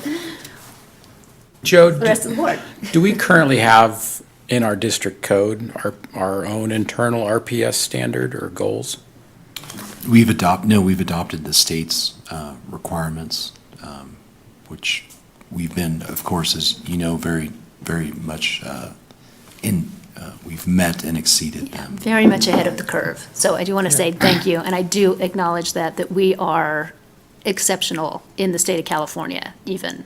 Joe, the rest of the board. do we currently have in our district code our own internal RPS standard or goals? We've adopted the state's requirements, which we've been, of course, as you know, very, very much we've met and exceeded them. Very much ahead of the curve. So I do want to say thank you, and I do acknowledge that we are exceptional in the state of California, even.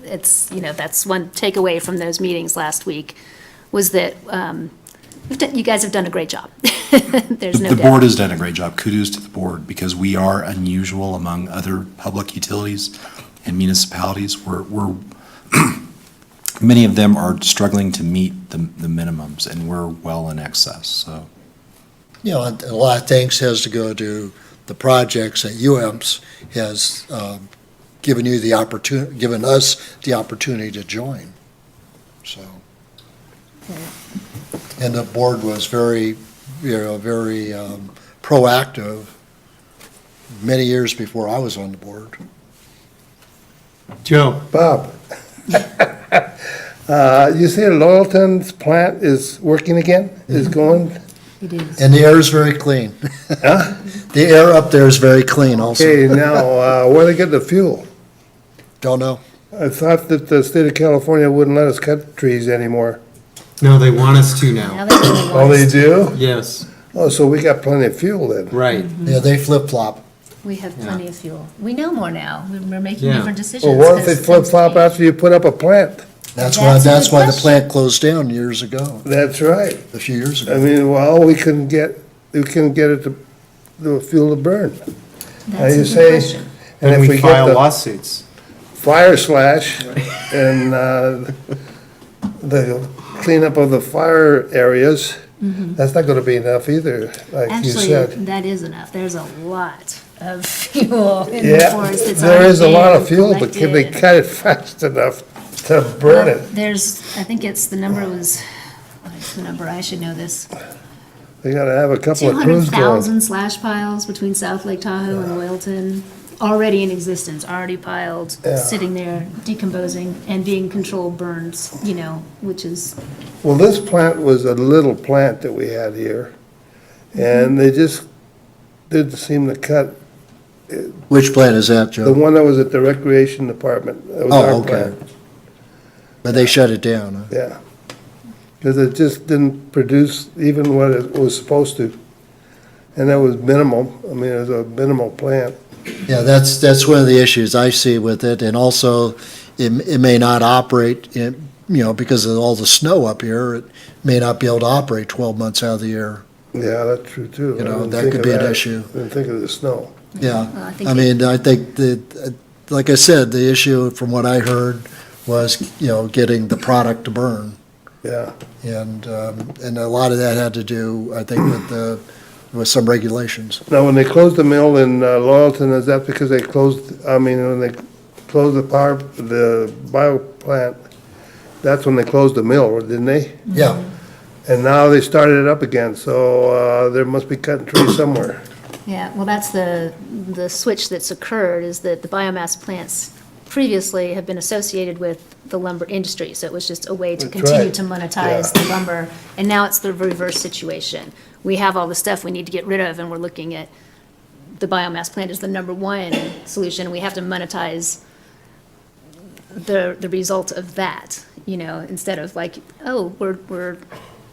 It's, that's one takeaway from those meetings last week, was that you guys have done a great job. There's no The doubt. board has done a great job. Kudos to the board, because we are unusual among other public utilities and municipalities. We're many of them are struggling to meet the minimums, and we're well in excess, so. And a lot of thanks has to go to the projects that UAMPS has given us the opportunity to join, so. And the board was very proactive many years before I was on the board. Joe? Bob, you say Loyalton's plant is working again, is going? It is. And the air is very clean. The air up there is very clean also. Okay, now, where they get the fuel? Don't know. I thought that the state of California wouldn't let us cut trees anymore. No, they want us to Now now. they really Oh, want they us- do? Yes, Oh, so we got plenty of fuel then. right. Yeah, they flip-flop. We have plenty of fuel. We know more now. We're making Yeah. different decisions. Well, what if they 'cause things flip-flop change. after you put up a plant? That's That's a why good the question. plant closed down years ago, That's right. a few years I ago. mean, well, we couldn't get it to, the fuel to burn. That's you a good say- question. And And if we we file get the lawsuits. fire slash and the cleanup of the fire areas, that's not gonna be enough either, like you Actually, said. that is enough. There's a lot of fuel in the Yeah, forest that's there already is a lot been of fuel, but can they collected. cut it fast enough to burn it? There's, I think the number was, what's the number? I should know this. They gotta have a couple of crews going. 200,000 slash piles between South Lake Tahoe and Loyalton, already in existence, already piled, Yeah. sitting there decomposing and being controlled burns, which is, Well, this plant was a little plant that we had here, and they just didn't seem to cut. Which plant is that, The Joe? one that was at the recreation department, that was Oh, our okay. plant, But they shut it down, huh? yeah. because it just didn't produce even what it was supposed to. And that was minimal, I mean, it was a minimal plant. Yeah, that's one of the issues I see with it, and also, it may not operate, because of all the snow up here, it may not be able to operate 12 months out of the year. Yeah, that's true too. You know, I didn't that think could of be an that. issue. Didn't think of the snow. Yeah, I think I mean, I think that, like I said, the issue, from what I heard, was, getting the product to burn. Yeah, And a lot of that had to do, I think, with some regulations. now, when they closed the mill in Loyalton, is that because they closed, I mean, when they closed the bio plant, that's when they closed the mill, didn't they? Yeah, And now they started it up again, so there must be cutting trees somewhere. Yeah, well, that's the switch that's occurred, is that the biomass plants previously have been associated with the lumber industry, so it was just a way to That's continue right. to monetize the lumber, and now it's the reverse situation. We have all the stuff we need to get rid of, and we're looking at the biomass plant as the number one solution. We have to monetize the result of that, instead of like, oh, we're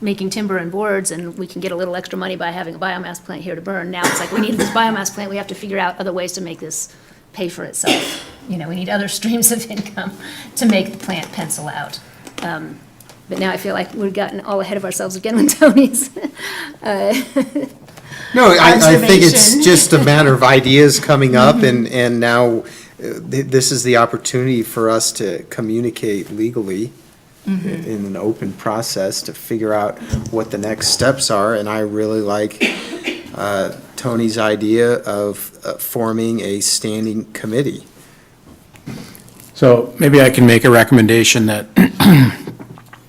making timber and boards, and we can get a little extra money by having a biomass plant here to burn. Now it's like, we need this biomass plant, we have to figure out other ways to make this pay for itself. We need other streams of income to make the plant pencil out. But now I feel like we've gotten all ahead of ourselves again with Tony's. No, I think it's Observation. just a matter of ideas coming up, and now this is the opportunity for us to communicate legally in an open process to figure out what the next steps are, and I really like Tony's idea of forming a standing committee. So maybe I can make a recommendation that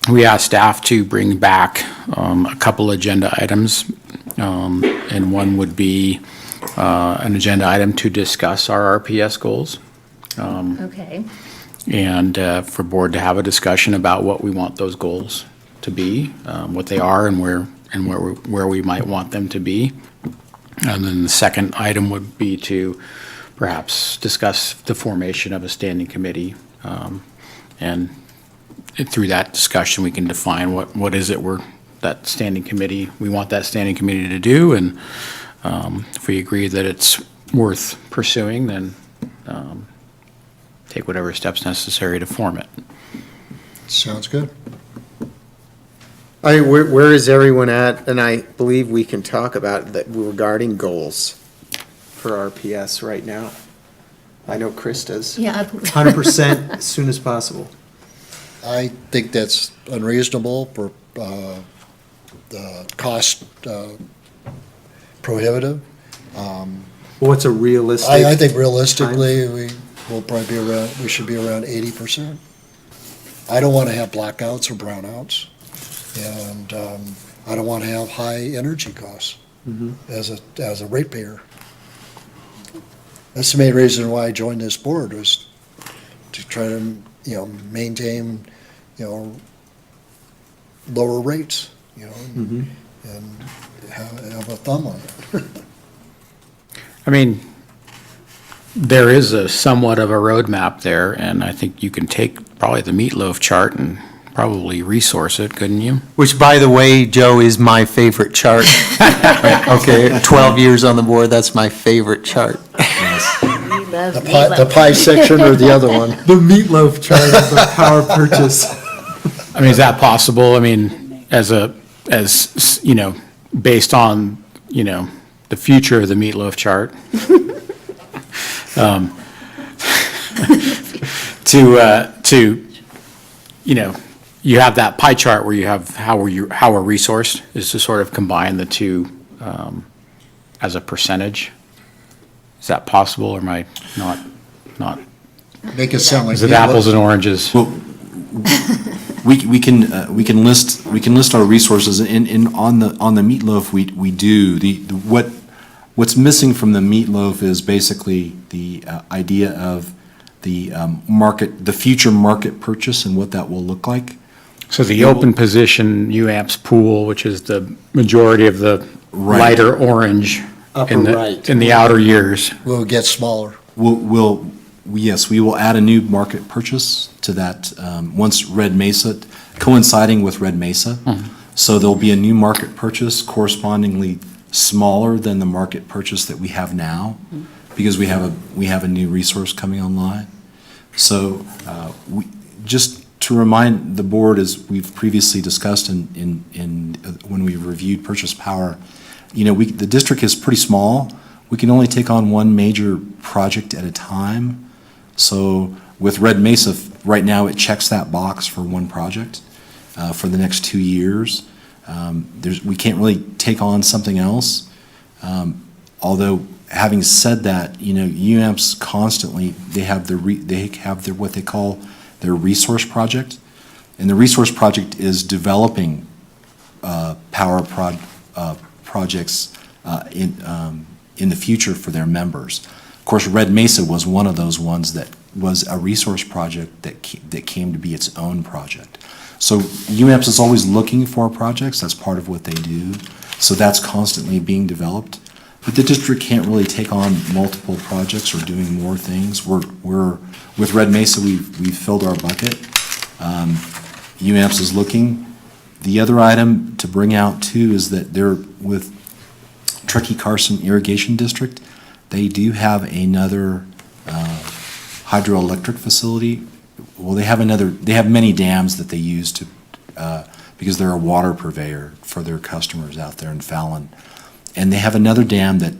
we ask staff to bring back a couple agenda items. And one would be an agenda item to discuss our RPS goals. Okay. And for board to have a discussion about what we want those goals to be, what they are and where we might want them to be. And then the second item would be to perhaps discuss the formation of a standing committee. And through that discussion, we can define what is it we want that standing committee to do. And if we agree that it's worth pursuing, then take whatever steps necessary to form it. sounds good. Where is everyone at? And I believe we can talk about that regarding goals for RPS right now. I know Chris does. Yeah. 100% as soon as possible. I think that's unreasonable, for the cost prohibitive. What's a realistic? I think realistically, we should be around 80%. I don't want to have blackouts or brownouts, and I don't want to have high energy costs as a ratepayer. That's the main reason why I joined this board, was to try to, maintain, lower rates, and have a thumb on it. I mean, there is a somewhat of a roadmap there, and I think you can take probably the meatloaf chart and probably resource it, couldn't you? Which, by the way, Joe, is my favorite chart. Okay, 12 years on the board, that's my favorite chart. The pie section or the other one? The meatloaf chart of the power purchase. I mean, is that possible? I mean, based on, the future of the meatloaf chart? You have that pie chart where you have how we're resourced, is to sort of combine the two as a percentage. Is that possible, or am I not? Make it sound like. Is it apples and oranges? Well, we can list our resources on the meatloaf. We do what's missing from the meatloaf is basically the idea of the the future market purchase and what that will look like. So the open position UAMPS pool, which is the majority of the Right. lighter orange Upper in right. the outer years. Will get smaller. Will Yes, we will add a new market purchase to that, once Red Mesa, coinciding with Red Mesa. So there'll be a new market purchase correspondingly smaller than the market purchase that we have now, because we have a new resource coming online. So, just to remind the board, as we've previously discussed when we reviewed purchase power, the district is pretty small. We can only take on one major project at a time. So with Red Mesa, right now, it checks that box for one project for the next 2 years. We can't really take on something else. Although, having said that, UAMPS constantly, they have what they call their resource project. And the resource project is developing power projects in the future for their members. Of course, Red Mesa was one of those ones that was a resource project that came to be its own project. So UAMPS is always looking for projects. That's part of what they do. So that's constantly being developed. But the district can't really take on multiple projects or doing more things. With Red Mesa, we've filled our bucket. UAMPS is looking. The other item to bring out too is that they're with Truckee Carson Irrigation District. They do have another hydroelectric facility. Well, they have many dams that they use to, because they're a water purveyor for their customers out there in Fallon. And they have another dam that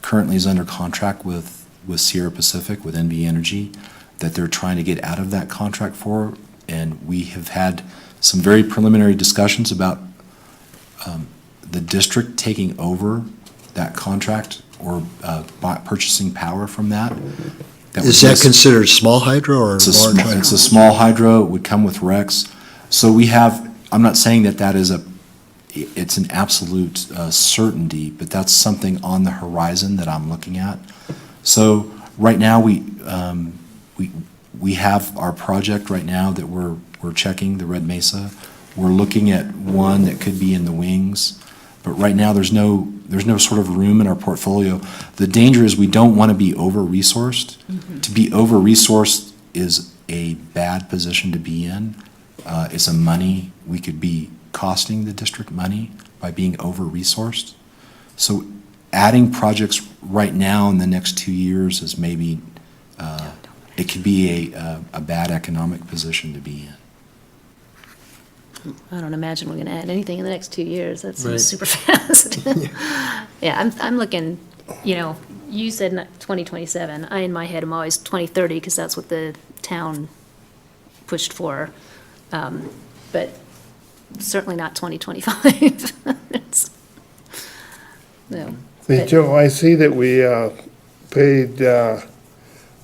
currently is under contract with Sierra Pacific, with NV Energy, that they're trying to get out of that contract for. And we have had some very preliminary discussions about the district taking over that contract or purchasing power from that. Is that considered small hydro or large hydro? It's a small hydro, it would come with RECs. So I'm not saying that it's an absolute certainty, but that's something on the horizon that I'm looking at. So right now, we have our project right now that we're checking, the Red Mesa. We're looking at one that could be in the wings, but right now there's no sort of room in our portfolio. The danger is we don't want to be over-resourced. To be over-resourced is a bad position to be in. It's we could be costing the district money by being over-resourced. So adding projects right now in the next 2 years is maybe, it could be a bad economic position to be in. I don't imagine we're going to add anything in the next 2 years. That seems super fast. Yeah, I'm looking, you said 2027. In my head, I'm always 2030 because that's what the town pushed for. But certainly not 2025. No. Hey, Joe, I see that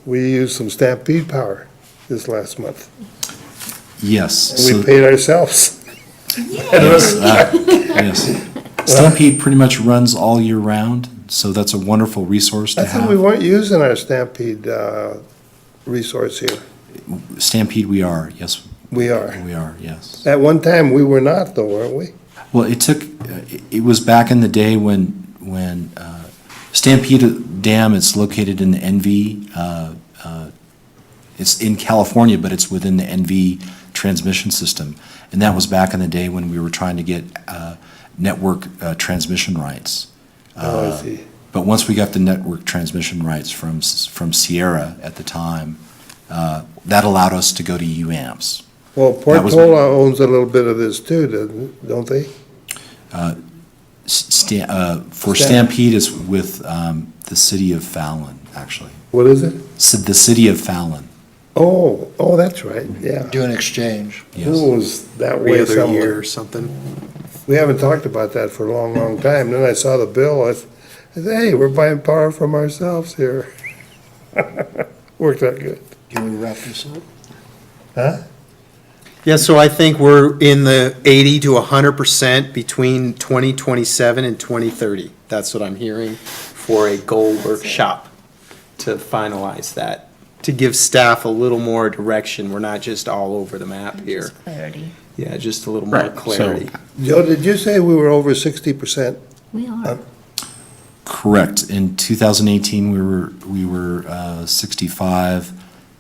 we used some Stampede power this last month. Yes. And we paid ourselves. Yes. Stampede pretty much runs all year round, so that's a wonderful resource to I have. thought we weren't using our Stampede resource here. Stampede, we are, yes. We are. We are, yes. At one time, we were not, though, weren't we? Well, it was back in the day when Stampede Dam is located in the NV, it's in California, but it's within the NV transmission system. And that was back in the day when we were trying to get network transmission rights. Oh, I see. But once we got the network transmission rights from Sierra at the time, that allowed us to go to UAMPS. Well, Portola owns a little bit of this too, don't they? For Stampede, it's with the city of Fallon, actually. What is it? The city of Fallon, Oh, that's right, yeah. Do an exchange. yes. It was that Every way other year somewhere. or something. We haven't talked about that for a long, long time. Then I saw the bill, I said, hey, we're buying power from ourselves here. Worked out good. Can we wrap this up? Huh? Yeah, so I think we're in the 80 to 100% between 2027 and 2030. That's what I'm hearing for a goal workshop to finalize that, to give staff a little more direction. We're not just all over the map here. Clarity. Yeah, just a little more Right, so- clarity. Joe, did you say we were over 60%? We are. Correct. In 2018, we were 65.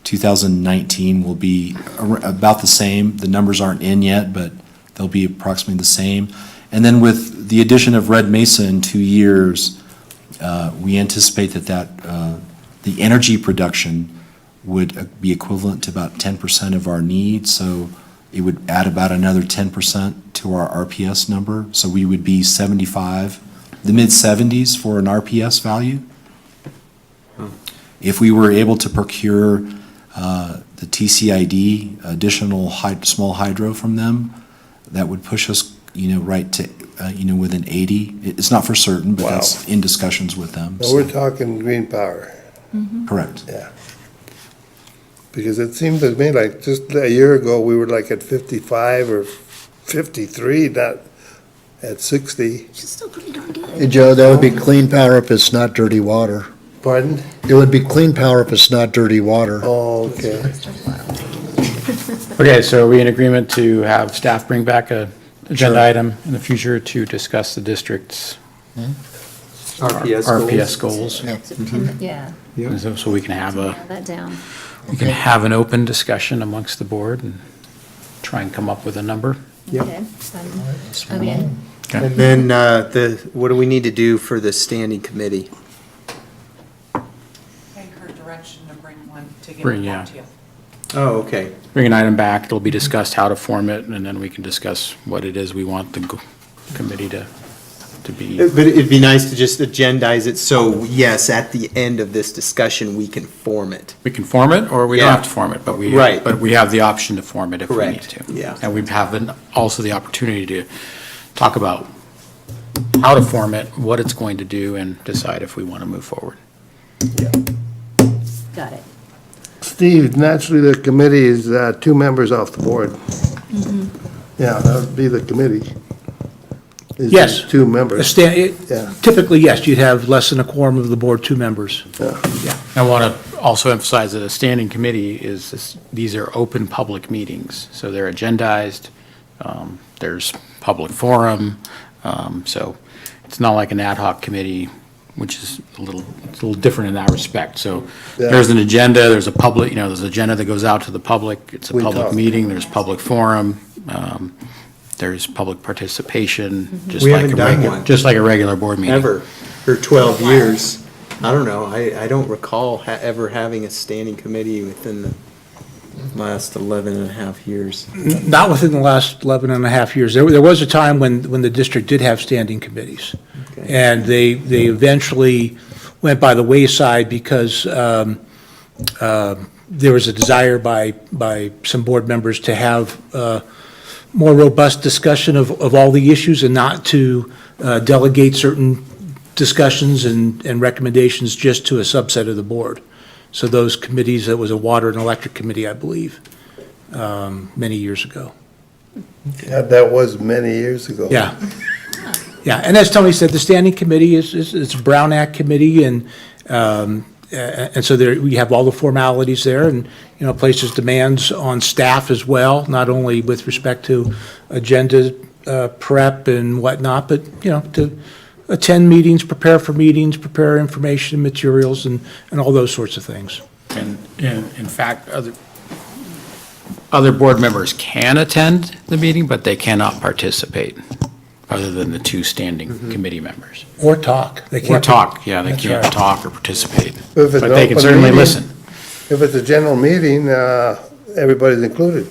2019 will be about the same. The numbers aren't in yet, but they'll be approximately the same. And then with the addition of Red Mesa in 2 years, we anticipate that the energy production would be equivalent to about 10% of our needs. So it would add about another 10% to our RPS number. So we would be 75, the mid-70s for an RPS value. If we were able to procure the TCID, additional small hydro from them, that would push us, right to, within 80. It's not for certain, but that's in discussions with them. So we're talking green power, Correct. yeah. Because it seemed to me like just a year ago, we were like at 55 or 53, not at 60. Which is still pretty darn good. Hey, Joe, that would be clean power if it's not dirty water. Pardon? It would be clean power if it's not dirty water. Oh, okay. Okay, so are we in agreement to have staff bring back a agenda item in the future to discuss the district's RPS goals? Yeah, And so we can have have that down. an open discussion amongst the board and try and come up with a number. Okay. I'm in. And then what do we need to do for the standing committee? Take her direction to bring one to get Bring, it yeah. back to you. Oh, okay. Bring an item back, it'll be discussed how to form it, and then we can discuss what it is we want the committee to be. But it'd be nice to just agendize it, so yes, at the end of this discussion, we can form it. We can form it, or we don't Yeah. have to form it, but Right. we have the option to form it if we need Correct. to. Yeah. And we have also the opportunity to talk about how to form it, what it's going to do, and decide if we want to move forward. Got it. Steve, naturally, the committee is 2 members off the board. Yeah, that would be the committee. Is Yes. 2 members. Yeah. Typically, yes, you'd have less than a quorum of the board, 2 members. I want to also emphasize that a standing committee these are open public meetings, so they're agendized, there's public forum, so it's not like an ad hoc committee, which is it's a little different in that respect. So there's an agenda, there's a public, there's an agenda that goes out to the public, it's a We public talk. meeting, there's public forum, there's public participation, We haven't done one. just like a regular board meeting. Ever, for 12 years. I don't know, I don't recall ever having a standing committee within the last 11 and a half years. Not within the last 11 and a half years. There was a time when the district did have standing committees. Okay. And they eventually went by the wayside because there was a desire by some board members to have more robust discussion of all the issues and not to delegate certain discussions and recommendations just to a subset of the board. So those committees, that was a water and electric committee, I believe, many years ago. Yeah, that was many years ago. Yeah. Yeah, and as Tony said, the standing committee it's a Brown Act committee, and so there, we have all the formalities there, and, places demands on staff as well, not only with respect to agenda prep and whatnot, but, to attend meetings, prepare for meetings, prepare information, materials, and all those sorts of things. And in fact, other board members can attend the meeting, but they cannot participate, other than the 2 standing committee members. Or talk. They Or can't talk, yeah, they That's can't right. talk or participate. If it's But they can open certainly meeting- listen. If it's a general meeting, everybody's included.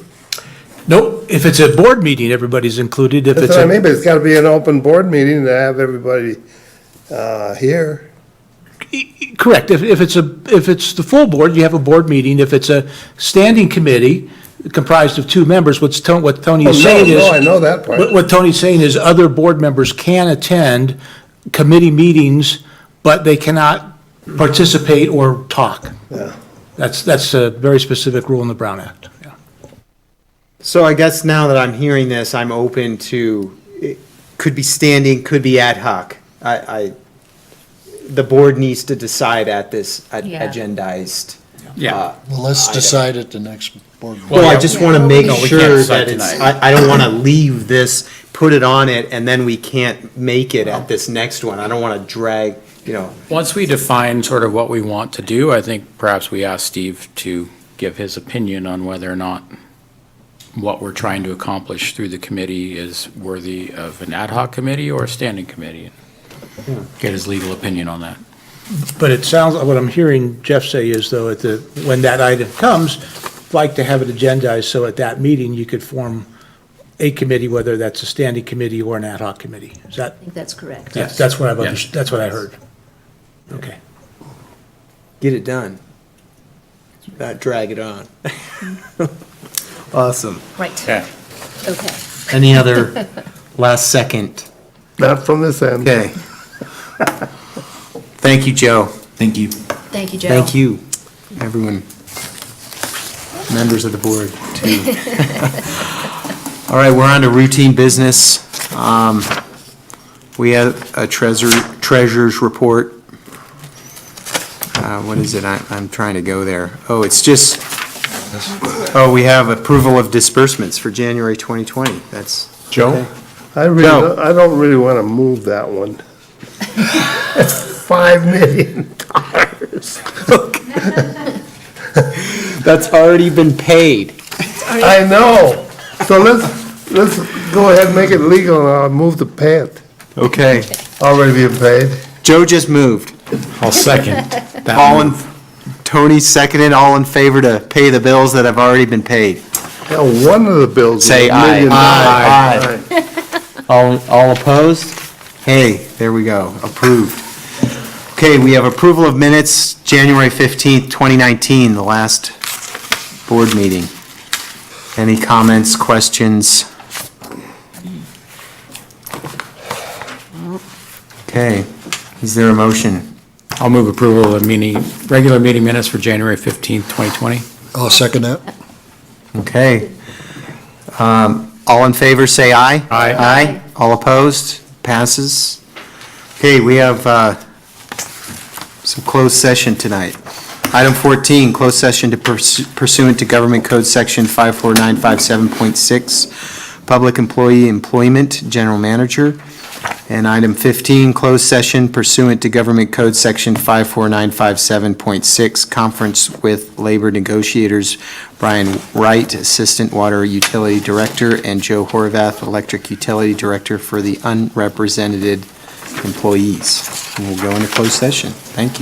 Nope, if it's a board meeting, everybody's included. If That's it's what I a, mean, but it's gotta be an open board meeting to have everybody here. correct, if it's the full board, you have a board meeting. If it's a standing committee comprised of 2 members, what Tony is saying is. No, I know that part. What Tony's saying is other board members can attend committee meetings, but they cannot participate or talk. Yeah. That's a very specific rule in the Brown Act. Yeah. So I guess now that I'm hearing this, I'm open to, it could be standing, could be ad hoc. The board needs to decide at this Yeah. agendized. Yeah. Well, let's item. decide at the next board meeting. Well, I just want to make No, we can't sure decide that it's, tonight. I don't want to leave this, put it on it, and then we can't make it at this next one. I don't want to drag Once we define sort of what we want to do, I think perhaps we ask Steve to give his opinion on whether or not what we're trying to accomplish through the committee is worthy of an ad hoc committee or a standing committee. Get his legal opinion on that. But it sounds, what I'm hearing Jeff say is though, when that item comes, like to have it agendized, so at that meeting, you could form a committee, whether that's a standing committee or an ad hoc committee. Is that, I think that's correct. that's what I've understood, that's what I heard. Okay. Get it done. Not drag it on. Awesome. Right, Yeah. okay. Any other last second? Not from this end. Okay. Thank you, Joe. Thank you. Thank you, Joe. Thank you, everyone, members of the board, too. All right, we're on to routine business. We have a treasurer's report. What is it? I'm trying to go there. Oh, it's just, we have approval of disbursements for January 2020. That's, Joe? I don't really want to move that one. $5 million. that's already been paid. I know. So let's go ahead and make it legal and I'll move the pay it. Okay. Already being paid. Joe just moved. I'll second that. All in, Tony seconded, all in favor to pay the bills that have already been paid. Now, one of the bills. Say is $1 aye. million. Aye. All opposed? Hey, there we go, approved. Okay, we have approval of minutes, January 15th, 2019, the last board meeting. Any comments, questions? Okay, is there a motion? I'll move approval of regular meeting minutes for January 15th, 2020. I'll second that. Okay. All in favor, say aye. Aye. Aye. All opposed? Passes. Okay, we have some closed session tonight. Item 14, closed session to pursuant to Government Code Section 54957.6, Public Employee Employment, General Manager. And item 15, closed session pursuant to Government Code Section 54957.6, conference with labor negotiators, Brian Wright, Assistant Water Utility Director, and Joe Horvath, Electric Utility Director for the unrepresented employees. And we'll go into closed session. Thank you.